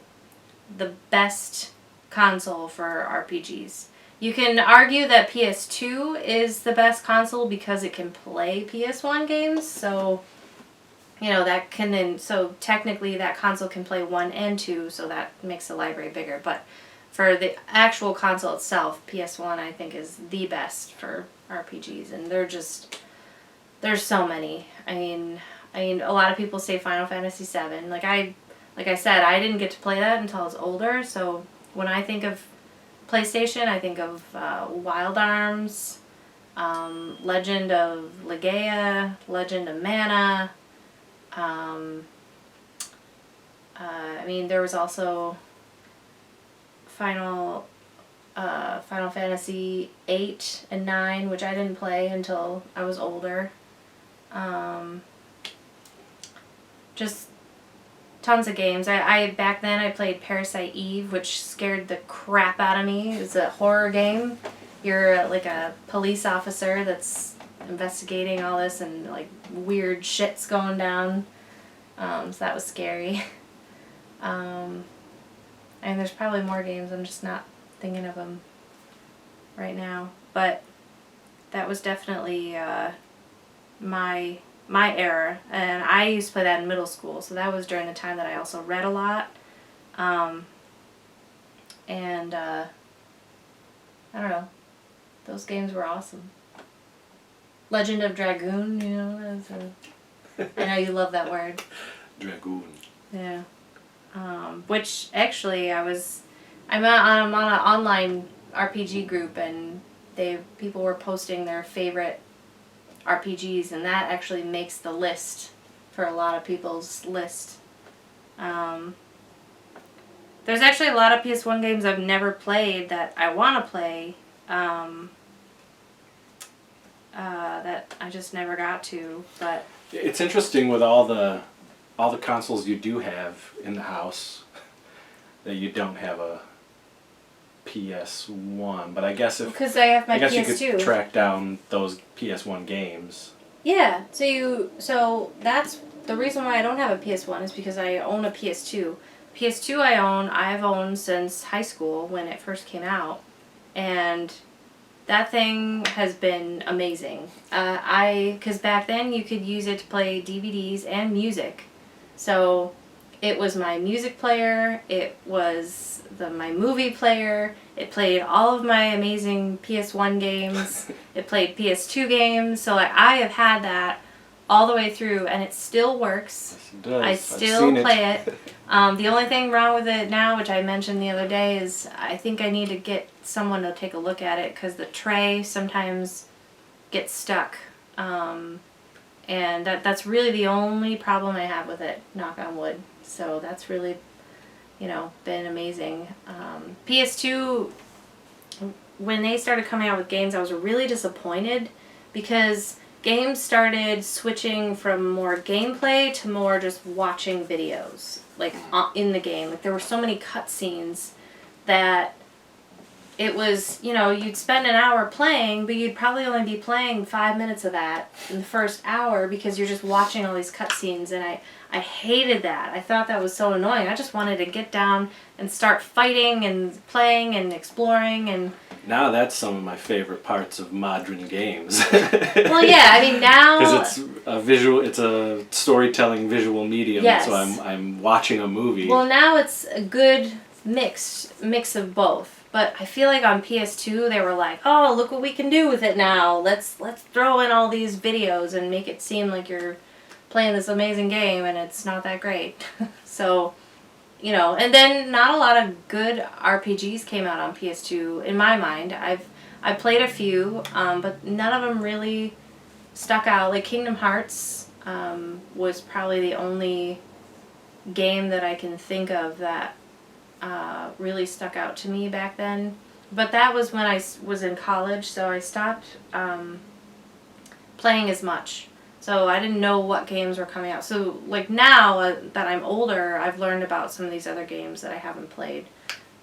the best console for RPGs. You can argue that PS2 is the best console because it can play PS1 games, so so technically that console can play 1 and 2, so that makes the library bigger. But for the actual console itself, PS1 I think is the best for RPGs, and there's so many. I mean a lot of people say Final Fantasy VII. Like I said, I didn't get to play that until I was older, so when I think of PlayStation, I think of Wild Arms, Legend of Legaia, Legend of Mana. There was also Final Fantasy 8 and 9, which I didn't play until I was older. Just tons of games. I back then I played Parasite Eve, which scared the crap out of me. It's a horror game. You're like a police officer that's investigating all this, and like weird shit's going down. So that was scary. And there's probably more games. I'm just not thinking of them right now. But that was definitely my era, and I used to play that in middle school, so that was during the time that I also read a lot. I don't know, those games were awesome. Legend of Dragoon, I know you love that word. Dragoon. Yeah. Which actually I'm on an online RPG group, and people were posting their favorite RPGs, and that actually makes the list for a lot of people's list. There's actually a lot of PS1 games I've never played that I want to play, that I just never got to. But it's interesting with all the consoles you do have in the house that you don't have a PS1, but I guess because I have my PS2. You could track down those PS1 games. Yeah, so that's the reason why I don't have a PS1 is because I own a PS2. PS2 I've owned since high school when it first came out, and that thing has been amazing. Because back then you could use it to play DVDs and music, so it was my music player, it was my movie player, it played all of my amazing PS1 games, it played PS2 games, so I have had that all the way through, and it still works. Yes, it does. I still play it. The only thing wrong with it now, which I mentioned the other day, is I think I need to get someone to take a look at it, because the tray sometimes gets stuck. And that's really the only problem I have with it, knock on wood. So that's really, been amazing. PS2, when they started coming out with games, I was really disappointed because games started switching from more gameplay to more just watching videos, like in the game. Like there were so many cutscenes that it was, you'd spend an hour playing, but you'd probably only be playing 5 minutes of that in the first hour because you're just watching all these cutscenes, and I hated that. I thought that was so annoying. I just wanted to get down and start fighting and playing and exploring and... Now that's some of my favorite parts of modern games. Well, yeah, I mean now... Because it's a storytelling visual medium, yes. So I'm watching a movie. Well, now it's a good mix of both. But I feel like on PS2 they were like, oh, look what we can do with it now. Let's throw in all these videos and make it seem like you're playing this amazing game, and it's not that great. So, and then not a lot of good RPGs came out on PS2 in my mind. I played a few, but none of them really stuck out. Like Kingdom Hearts was probably the only game that I can think of that really stuck out to me back then. But that was when I was in college, so I stopped playing as much. So I didn't know what games were coming out. So like now that I'm older, I've learned about some of these other games that I haven't played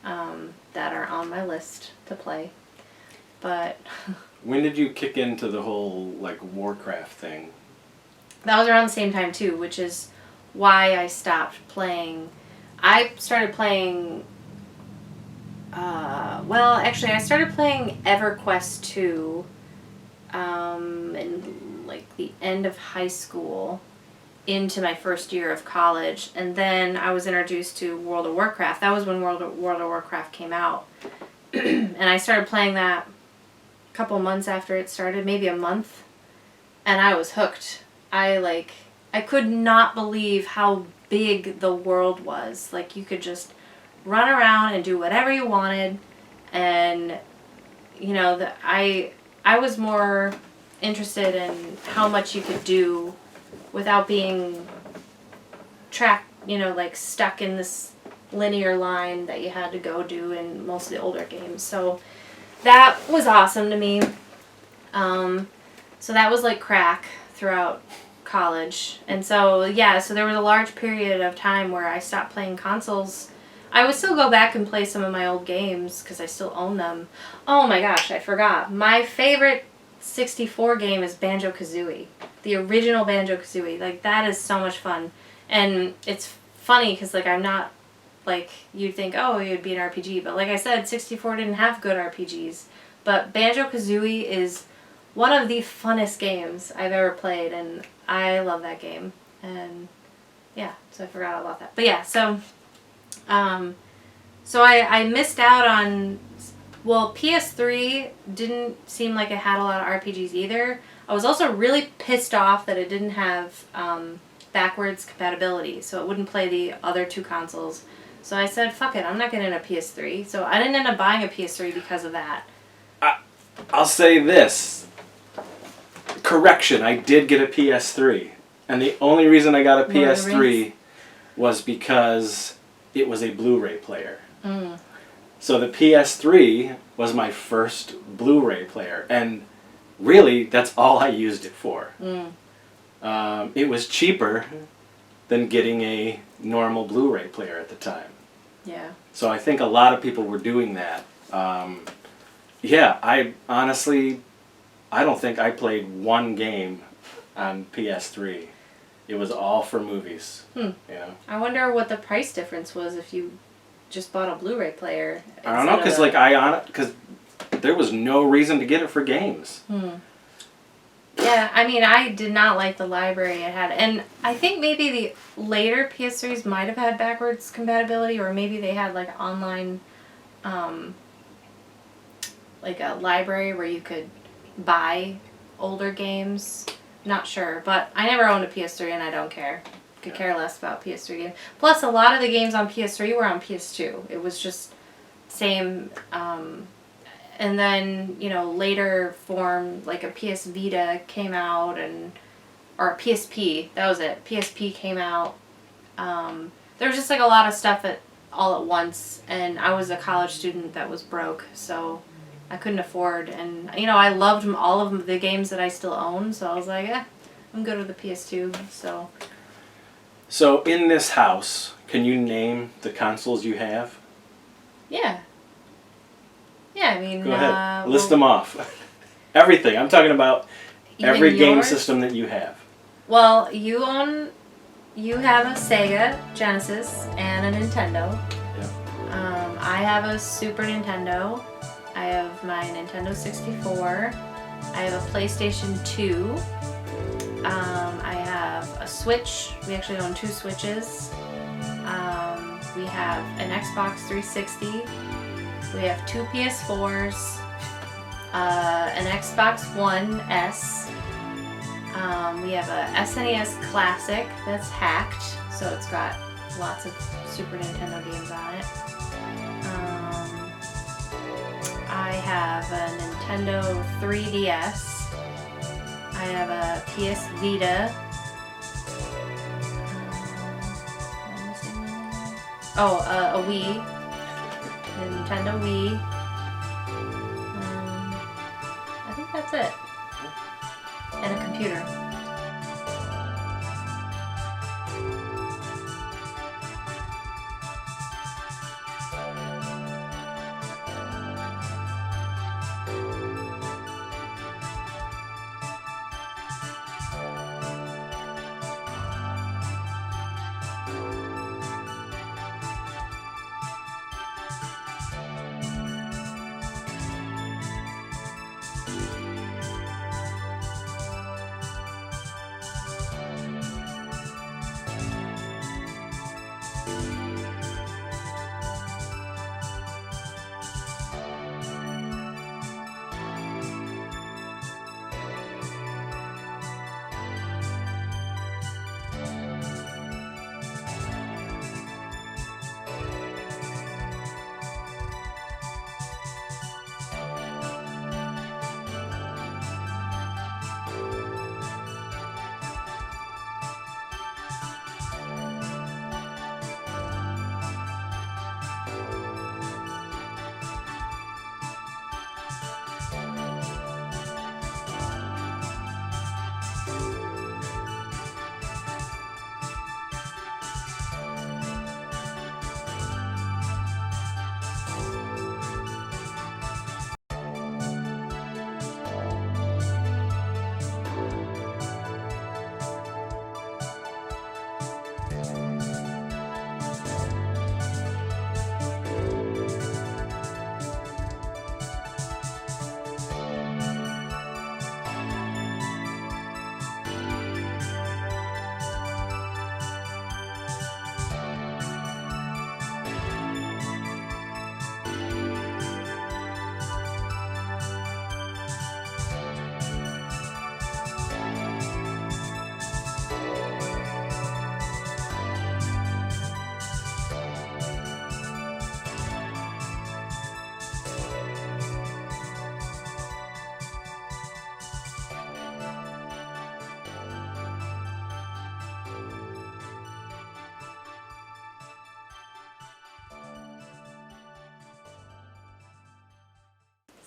that are on my list to play. But when did you kick into the whole like Warcraft thing? That was around the same time too, which is why I stopped playing. I started playing, I started playing EverQuest 2 in like the end of high school into my first year of college, and then I was introduced to World of Warcraft. That was when World of Warcraft came out. And I started playing that a couple months after it started, maybe a month, and I was hooked. I could not believe how big the world was. Like, you could just run around and do whatever you wanted, and I was more interested in how much you could do without being trapped, stuck in this linear line that you had to go do in most of the older games. So that was awesome to me. So that was like crack throughout college. And so, so there was a large period of time where I stopped playing consoles. I would still go back and play some of my old games because I still own them. Oh my gosh, I forgot. My favorite 64 game is Banjo-Kazooie. The original Banjo-Kazooie. Like, that is so much fun. And it's funny because, like, I'm not, like, you'd think, oh, it would be an RPG. But like I said, 64 didn't have good RPGs. But Banjo-Kazooie is one of the funnest games I've ever played, and I love that game. And yeah, so I forgot all about that. But yeah, so I missed out on, well, PS3 didn't seem like it had a lot of RPGs either. I was also really pissed off that it didn't have backwards compatibility, so it wouldn't play the other two consoles. So I said, fuck it, I'm not getting a PS3. So I didn't end up buying a PS3 because of that. I'll say this. Correction, I did get a PS3. And the only reason I got a PS3 was because it was a Blu-ray player. Mm. So the PS3 was my first Blu-ray player. And really, that's all I used it for. Mm. It was cheaper than getting a normal Blu-ray player at the time. Yeah. So I think a lot of people were doing that. I honestly, I don't think I played one game on PS3. It was all for movies. I wonder what the price difference was if you just bought a Blu-ray player. I don't know, because there was no reason to get it for games. Yeah, I mean, I did not like the library it had. And I think maybe the later PS3s might have had backwards compatibility, or maybe they had like online, like a library where you could buy older games. Not sure, but I never owned a PS3 and I don't care. Could care less about PS3 games. Plus, a lot of the games on PS3 were on PS2. It was just same. And then, later form, like a PS Vita came out, or a PSP, that was it. PSP came out. There was just like a lot of stuff all at once, and I was a college student that was broke, so I couldn't afford, and I loved all of the games that I still own, so I was like, I'm good with the PS2. So in this house, can you name the consoles you have? Yeah. Yeah, I mean... Go ahead. List them off. Everything. I'm talking about every game system that you have. Well, you have a Sega Genesis and a Nintendo. Yeah. I have a Super Nintendo. I have my Nintendo 64. I have a PlayStation 2. I have a Switch. We actually own 2 Switches. We have an Xbox 360. We have 2 PS4s. An Xbox One S. We have a SNES Classic that's hacked, so it's got lots of Super Nintendo games on it. I have a Nintendo 3DS. I have a PS Vita. A Wii. A Nintendo Wii. I think that's it. And a computer.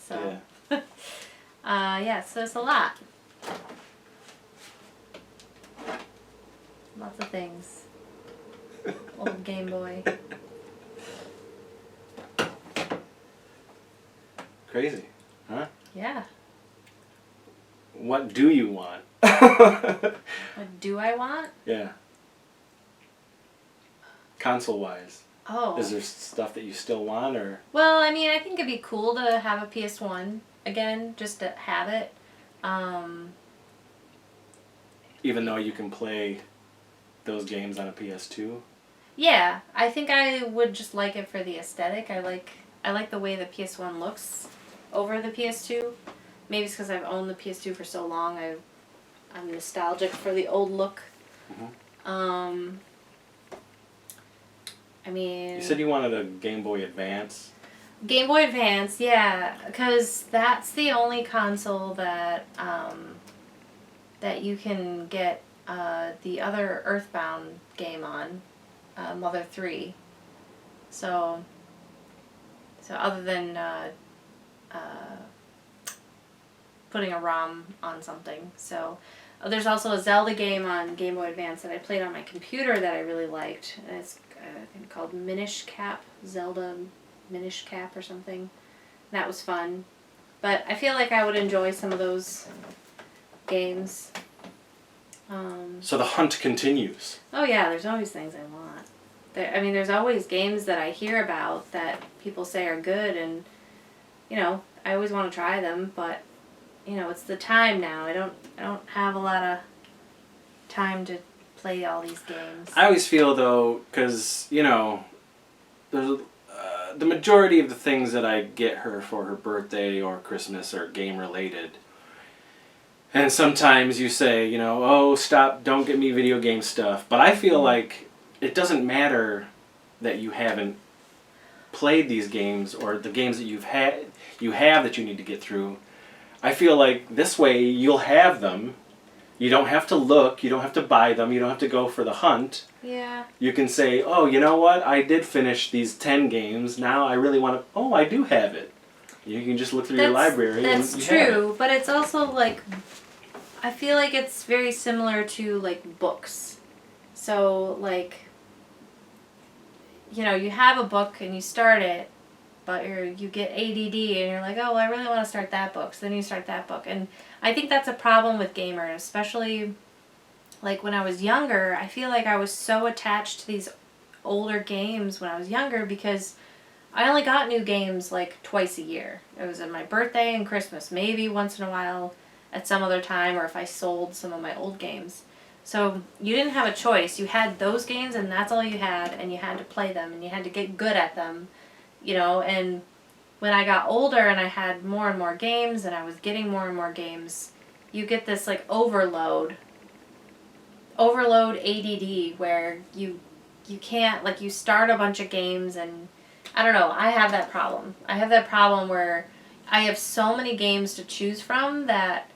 So, so it's a lot. Lots of things. Old Game Boy. Crazy, huh? Yeah. What do you want? What do I want? Yeah. Console-wise. Oh. Is there stuff that you still want, or? Well, I mean, I think it'd be cool to have a PS1 again, just to have it. Even though you can play those games on a PS2? Yeah, I think I would just like it for the aesthetic. I like the way the PS1 looks over the PS2. Maybe it's because I've owned the PS2 for so long. I'm nostalgic for the old look. Mm-hmm. I mean... You said you wanted a Game Boy Advance. Game Boy Advance, yeah, because that's the only console that that you can get the other Earthbound game on, Mother 3. So other than putting a ROM on something. So there's also a Zelda game on Game Boy Advance that I played on my computer that I really liked. And it's I think called Minish Cap, Zelda Minish Cap or something. That was fun. But I feel like I would enjoy some of those games. So the hunt continues. Oh yeah, there's always things I want. There's always games that I hear about that people say are good, and I always want to try them, but it's the time now. I don't have a lot of time to play all these games. I always feel though, because there's the majority of the things that I get her for her birthday or Christmas are game related. And sometimes you say, oh, stop, don't get me video game stuff. But I feel like it doesn't matter that you haven't played these games or the games that you have that you need to get through. I feel like this way you'll have them. You don't have to look, you don't have to buy them, you don't have to go for the hunt. Yeah. You can say, oh, you know what? I did finish these 10 games. Now I really want to, oh, I do have it. You can just look through your library That's and you true, have it. but it's also like, I feel like it's very similar to like books. So like, you have a book and you start it, but you get ADD and you're like, oh, well, I really want to start that book. So then you start that book. And I think that's a problem with gamers, especially like when I was younger. I feel like I was so attached to these older games when I was younger because I only got new games like twice a year. It was on my birthday and Christmas, maybe once in a while at some other time, or if I sold some of my old games. So you didn't have a choice. You had those games and that's all you had, and you had to play them and you had to get good at them, and when I got older and I had more and more games and I was getting more and more games, you get this like overload ADD where you can't, like, you start a bunch of games and I don't know, I have that problem. I have that problem where I have so many games to choose from that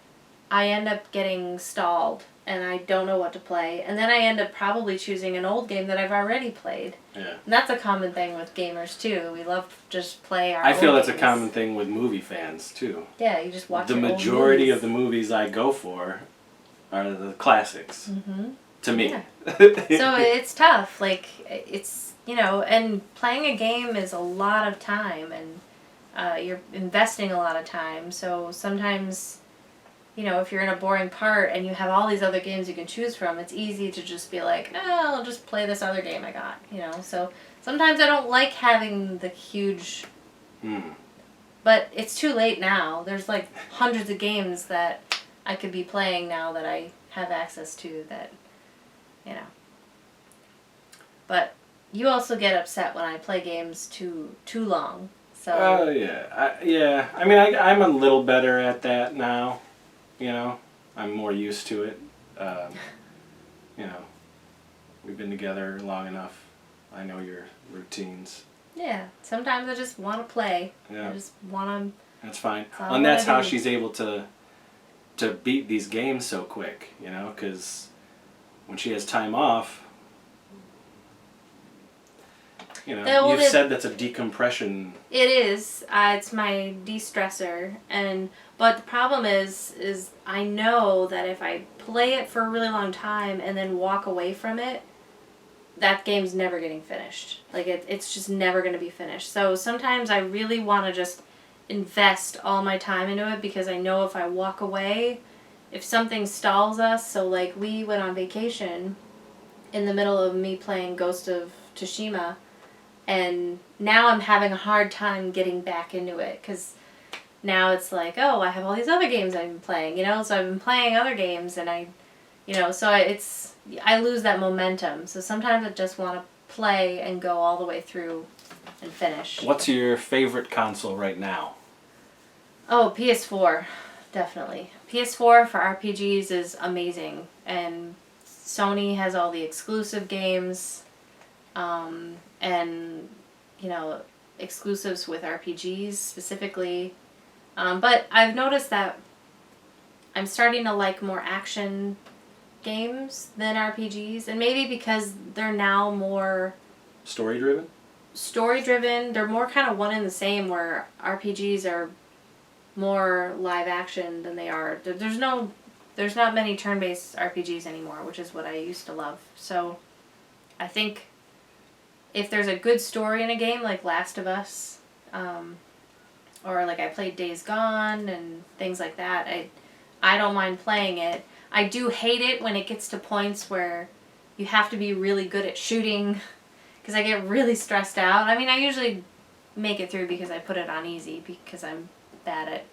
I end up getting stalled and I don't know what to play. And then I end up probably choosing an old game that I've already played. Yeah. And that's a common thing with gamers too. We love to just play our I feel old that's games. a common thing with movie fans too. Yeah, you just watch the your old majority movies. of the movies I go for are the classics. Mm-hmm. To me. Yeah. So it's tough. Like, it's, and playing a game is a lot of time and you're investing a lot of time. So sometimes, if you're in a boring part and you have all these other games you can choose from, it's easy to just be like, oh, I'll just play this other game I got, So sometimes I don't like having the huge... But it's too late now. There's like hundreds of games that I could be playing now that I have access to that, But you also get upset when I play games too long. So. Oh, yeah. I mean, I'm a little better at that now. I'm more used to it. We've been together long enough. I know your routines. Yeah, sometimes I just want to play. Yeah. I just want to... That's fine. And that's how she's able to beat these games so quick, because when she has time off, you've said that's a decompression. It is. It's my de-stressor. But the problem is I know that if I play it for a really long time and then walk away from it, that game's never getting finished. Like, it's just never going to be finished. So sometimes I really want to just invest all my time into it because I know if I walk away, if something stalls us, so like we went on vacation in the middle of me playing Ghost of Tsushima, and now I'm having a hard time getting back into it because now it's like, oh, I have all these other games I've been playing, so I've been playing other games and I lose that momentum. So sometimes I just want to play and go all the way through and finish. What's your favorite console right now? Oh, PS4, definitely. PS4 for RPGs is amazing, and Sony has all the exclusive games, and exclusives with RPGs specifically. But I've noticed that I'm starting to like more action games than RPGs, and maybe because they're now more story driven. They're more kind of one and the same, where RPGs are more live action than they are. There's not many turn-based RPGs anymore, which is what I used to love. So I think if there's a good story in a game like Last of Us, or like I played Days Gone and things like that, I don't mind playing it. I do hate it when it gets to points where you have to be really good at shooting, because I get really stressed out. I mean, I usually make it through because I put it on easy because I'm bad at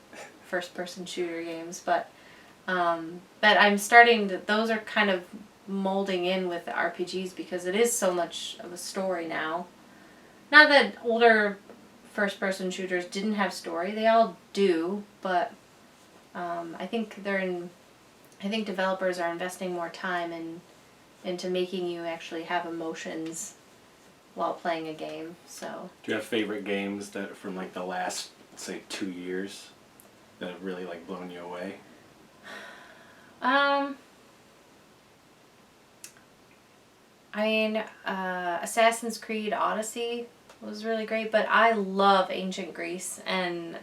first-person shooter games, but I'm starting to, those are kind of molding in with the RPGs because it is so much of a story now. Not that older first-person shooters didn't have story, they all do, but I think developers are investing more time into making you actually have emotions while playing a game. So do you have favorite games that from like the last, say, 2 years that have really like blown you away? I mean, Assassin's Creed Odyssey was really great, but I love ancient Greece and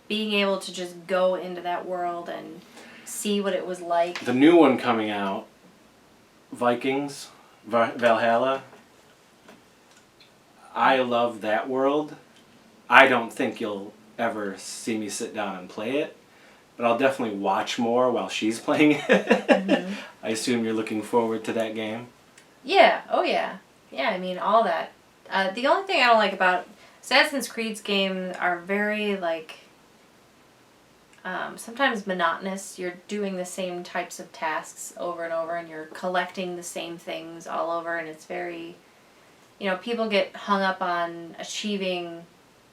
being able to just go into that world and see what it was like. The new one coming out, Vikings, Valhalla. I love that world. I don't think you'll ever see me sit down and play it, but I'll definitely watch more while she's playing it. Mm-hmm. I assume you're looking forward to that game? Yeah, oh yeah. Yeah, I mean, all that. The only thing I don't like about Assassin's Creed's games are very, like, sometimes monotonous. You're doing the same types of tasks over and over, and you're collecting the same things all over, and it's very, people get hung up on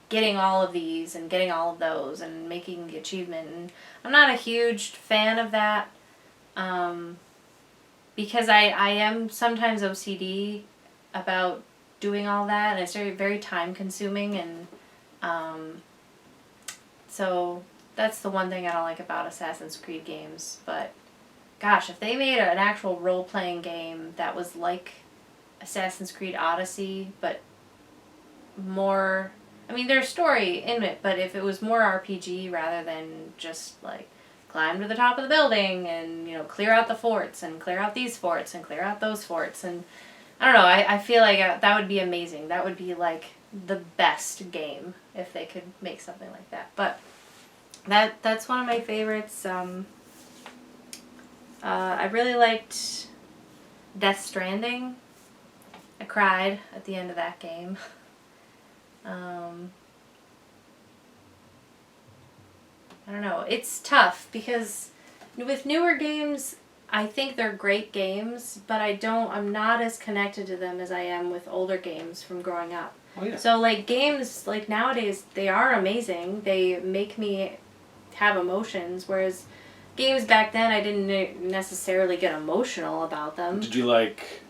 getting all of these and getting all of those and making the achievement, and I'm not a huge fan of that, because I am sometimes OCD about doing all that, and it's very, very time consuming, and so that's the one thing I don't like about Assassin's Creed games. But gosh, if they made an actual role-playing game that was like Assassin's Creed Odyssey, but more, I mean, there's story in it, but if it was more RPG rather than just like climb to the top of the building and, clear out the forts and clear out these forts and clear out those forts, and I don't know, I feel like that would be amazing. That would be like the best game if they could make something like that. But that's one of my favorites. I really liked Death Stranding. I cried at the end of that game. I don't know. It's tough because with newer games, I think they're great games, but I'm not as connected to them as I am with older games from growing up. Oh, yeah. So like games like nowadays, they are amazing. They make me have emotions, whereas games back then, I didn't necessarily get emotional about them. Did you like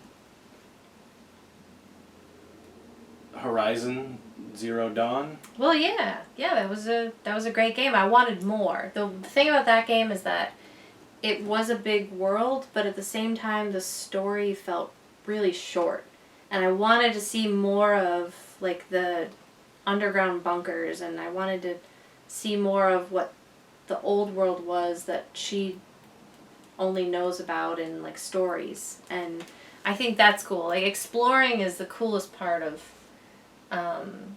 Horizon Zero Dawn? Well, yeah, that was a great game. I wanted more. The thing about that game is that it was a big world, but at the same time, the story felt really short, and I wanted to see more of like the underground bunkers, and I wanted to see more of what the old world was that she only knows about in like stories, and I think that's cool. Like exploring is the coolest part of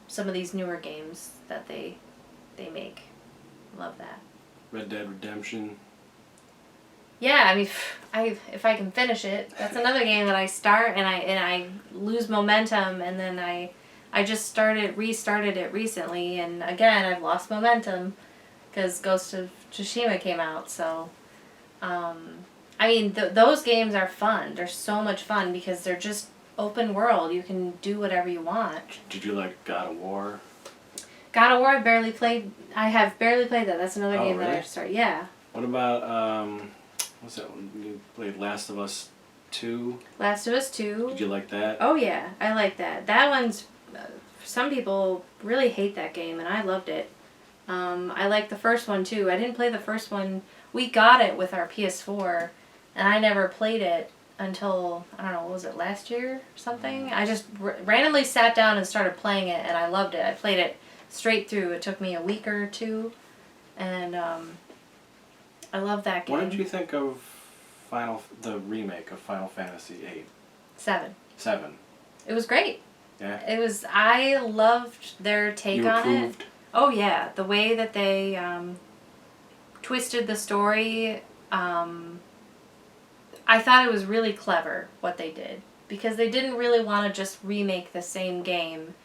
some of these newer games that they make. Love that. Red Dead Redemption. Yeah, I mean, if I can finish it, that's another game that I start and I lose momentum, and then I just restarted it recently, and again I've lost momentum because Ghost of Tsushima came out. So, I mean, those games are fun. They're so much fun because they're just open world. You can do whatever you want. Did you like God of War? God of War, I have barely played that. That's another game really? that I started. Yeah. What about what's that one? You played Last of Us 2? Last of Us 2. Did you like that? Oh yeah, I like that. That one's, some people really hate that game, and I loved it. I liked the first one too. I didn't play the first one. We got it with our PS4, and I never played it until, I don't know, what was it, last year or something? I just randomly sat down and started playing it, and I loved it. I played it straight through. It took me a week or two, And I love that game. What did you think of the remake of Final Fantasy VIII? 7. 7. It was great. Yeah. I loved their take You on approved? it. Oh yeah, the way that they twisted the story. I thought it was really clever what they did, because they didn't really want to just remake the same game,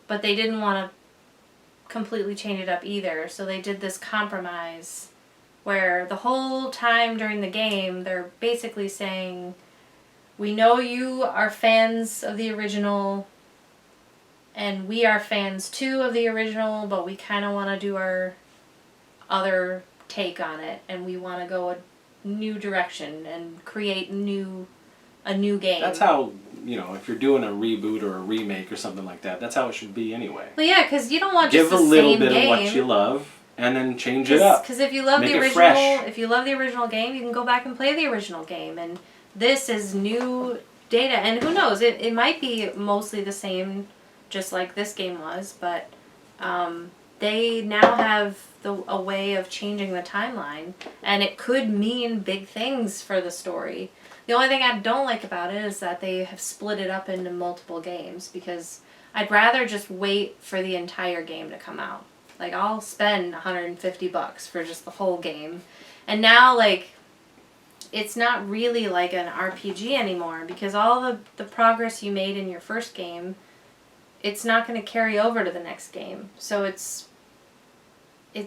but they didn't want to completely change it up either. So they did this compromise where the whole time during the game they're basically saying, we know you are fans of the original and we are fans too of the original, but we kind of want to do our other take on it, and we want to go a new direction and create a new game. That's how, if you're doing a reboot or a remake or something like that, that's how it should be anyway. Well, yeah, because you don't want just the same game. Give a little bit of what you love, and then change it up. Because if you love Make the it original, fresh. if you love the original game, you can go back and play the original game. And this is new data, and who knows? It might be mostly the same, just like this game was, but they now have a way of changing the timeline, and it could mean big things for the story. The only thing I don't like about it is that they have split it up into multiple games, because I'd rather just wait for the entire game to come out. Like, I'll spend $150 for just the whole game. And now, it's not really like an RPG anymore, because all the progress you made in your first game, it's not going to carry over to the next game. So it's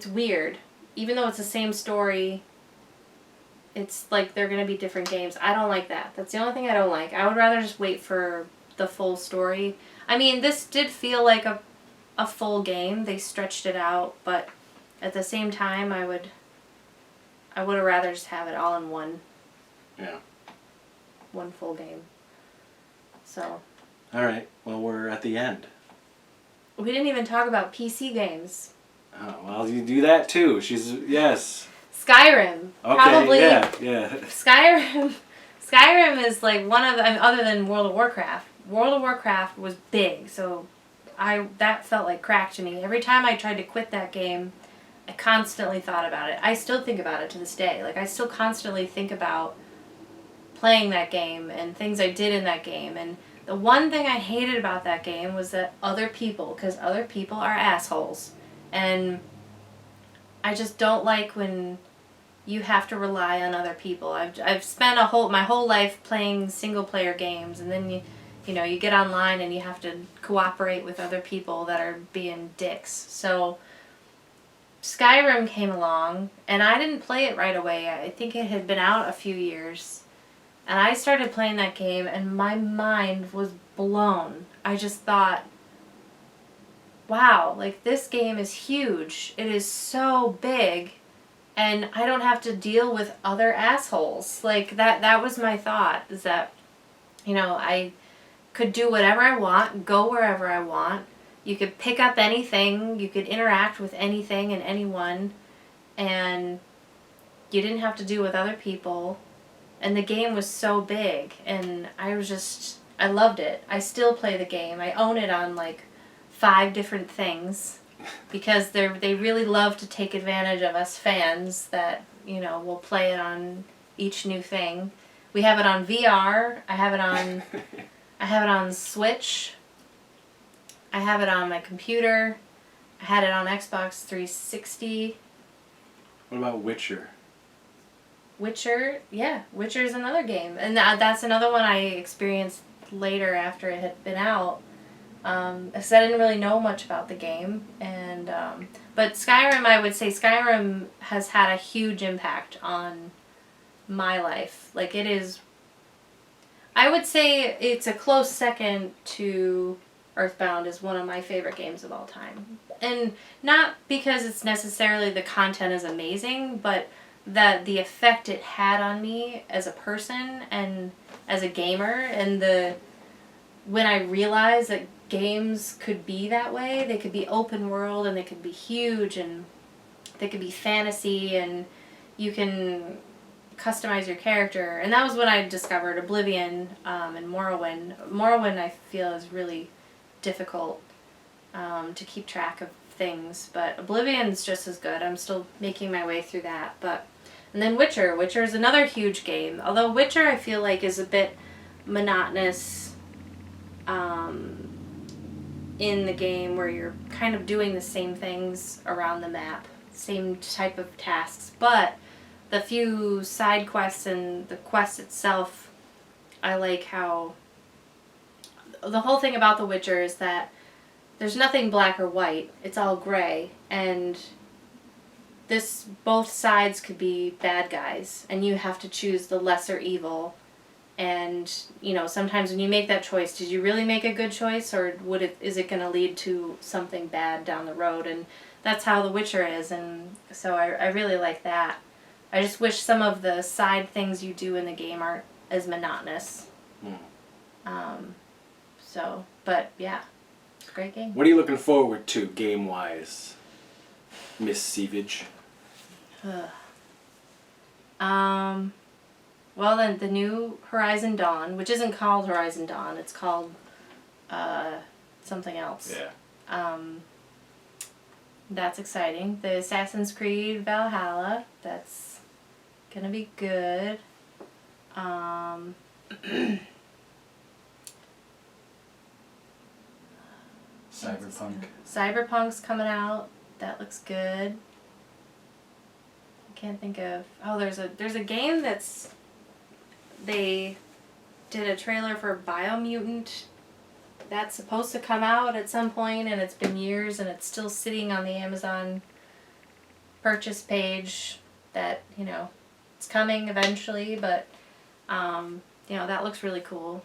weird. Even though it's the same story, it's like they're going to be different games. I don't like that. That's the only thing I don't like. I would rather just wait for the full story. I mean, this did feel like a full game. They stretched it out, but at the same time, I would have rather just have it all in one. Yeah. One full game. So. All right. Well, we're at the end. We didn't even talk about PC games. Oh, well, you do that too. Yes. Skyrim. Okay, Probably. Yeah. Skyrim is like one of the, other than World of Warcraft. World of Warcraft was big, so that felt like crack to me. Every time I tried to quit that game, I constantly thought about it. I still think about it to this day. Like, I still constantly think about playing that game and things I did in that game. And the one thing I hated about that game was that because other people are assholes. And I just don't like when you have to rely on other people. I've spent my whole life playing single player games, and then you get online and you have to cooperate with other people that are being dicks. So Skyrim came along, and I didn't play it right away. I think it had been out a few years. And I started playing that game, and my mind was blown. I just thought, wow, this game is huge. It is so big, and I don't have to deal with other assholes. That was my thought, is that, I could do whatever I want, go wherever I want. You could pick up anything, you could interact with anything and anyone, and you didn't have to deal with other people. And the game was so big, and I loved it. I still play the game. I own it on 5 different things, because they really love to take advantage of us fans that, will play it on each new thing. We have it on VR. I have it on Switch. I have it on my computer. I had it on Xbox 360. What about Witcher? Witcher is another game. And that's another one I experienced later after it had been out. Because I didn't really know much about the game. But Skyrim, I would say Skyrim has had a huge impact on my life. I would say it's a close second to Earthbound is one of my favorite games of all time. And not because it's necessarily the content is amazing, but that the effect it had on me as a person and as a gamer, and when I realized that games could be that way, they could be open world and they could be huge and they could be fantasy and you can customize your character. And that was when I discovered Oblivion and Morrowind. Morrowind, I feel, is really difficult to keep track of things, but Oblivion's just as good. I'm still making my way through that, but and then Witcher. Witcher is another huge game. Although Witcher, I feel like, is a bit monotonous in the game, where you're kind of doing the same things around the map, same type of tasks. But the few side quests and the quest itself, I like how the whole thing about The Witcher is that there's nothing black or white. It's all gray, and both sides could be bad guys, and you have to choose the lesser evil. And, you know, sometimes when you make that choice, did you really make a good choice, or is it going to lead to something bad down the road? And that's how The Witcher is, and so I really like that. I just wish some of the side things you do in the game aren't as monotonous. But yeah, it's a great game. What are you looking forward to game-wise, Miss Sievage? Well, then the new Horizon Dawn, which isn't called Horizon Dawn, it's called something else. Yeah. That's exciting. The Assassin's Creed Valhalla, that's gonna be good. Cyberpunk's coming out. That looks good. I can't think of. Oh, there's a game that's. They did a trailer for Biomutant. That's supposed to come out at some point, and it's been years, and it's still sitting on the Amazon purchase page. That, you know, it's coming eventually, but you know, that looks really cool.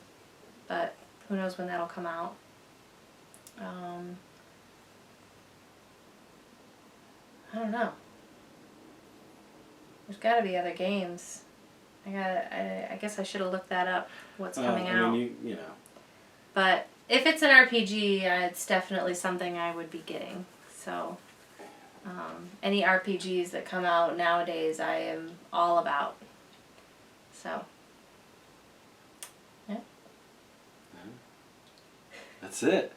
But who knows when that'll come out. I don't know. There's got to be other games. I guess I should have looked that up. What's coming out? I mean, you know. But if it's an RPG, it's definitely something I would be getting. So, any RPGs that come out nowadays, I am all about. So, yeah. That's it.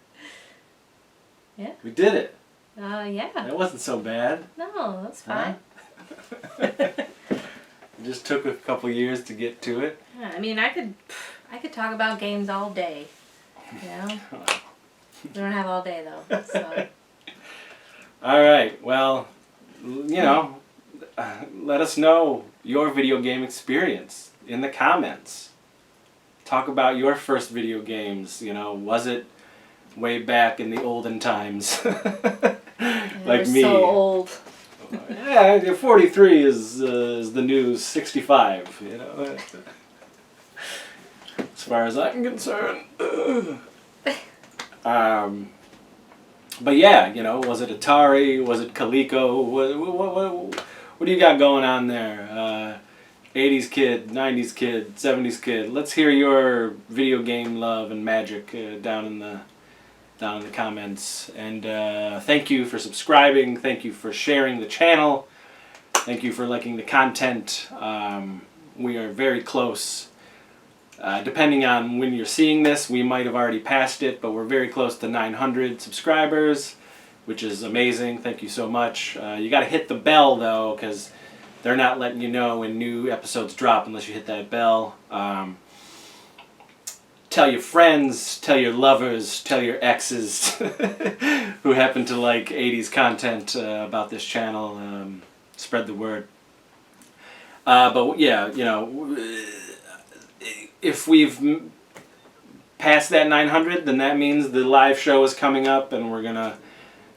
Yeah. We did it. Yeah. That wasn't so bad. No, that's fine. Huh? It just took a couple years to get to it. Yeah, I mean, I could talk about games all day. You know? We don't have all day, though. So. All right. Well, you know, let us know your video game experience in the comments. Talk about your first video games. You know, was it way back in the olden times? Like me. So old. Yeah, 43 is the new 65. You know, as far as I'm concerned. But yeah, you know, was it Atari? Was it Coleco? What do you got going on there? 80s kid, 90s kid, 70s kid. Let's hear your video game love and magic down in the comments. And thank you for subscribing. Thank you for sharing the channel. Thank you for liking the content. We are very close. Depending on when you're seeing this, we might have already passed it, but we're very close to 900 subscribers, which is amazing. Thank you so much. You got to hit the bell, though, because they're not letting you know when new episodes drop unless you hit that bell. Tell your friends, tell your lovers, tell your exes who happen to like 80s content about this channel. Spread the word. But yeah, you know, if we've passed that 900, then that means the live show is coming up, and we're going to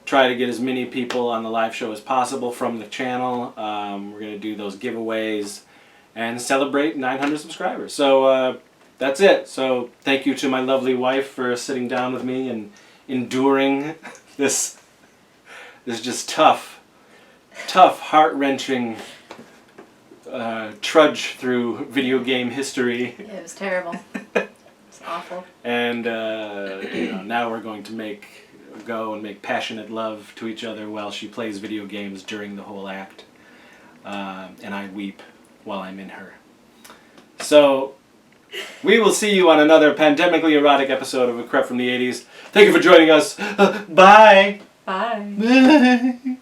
try to get as many people on the live show as possible from the channel. We're going to do those giveaways and celebrate 900 subscribers. So that's it. So thank you to my lovely wife for sitting down with me and enduring this just tough, heart-wrenching trudge through video game history. Yeah, it was terrible. It's awful. And you know, now we're going to go and make passionate love to each other while she plays video games during the whole act. And I weep while I'm in her. So we will see you on another pandemically erotic episode of A Crept from the 80s. Thank you for joining us. Bye! Bye. Bye.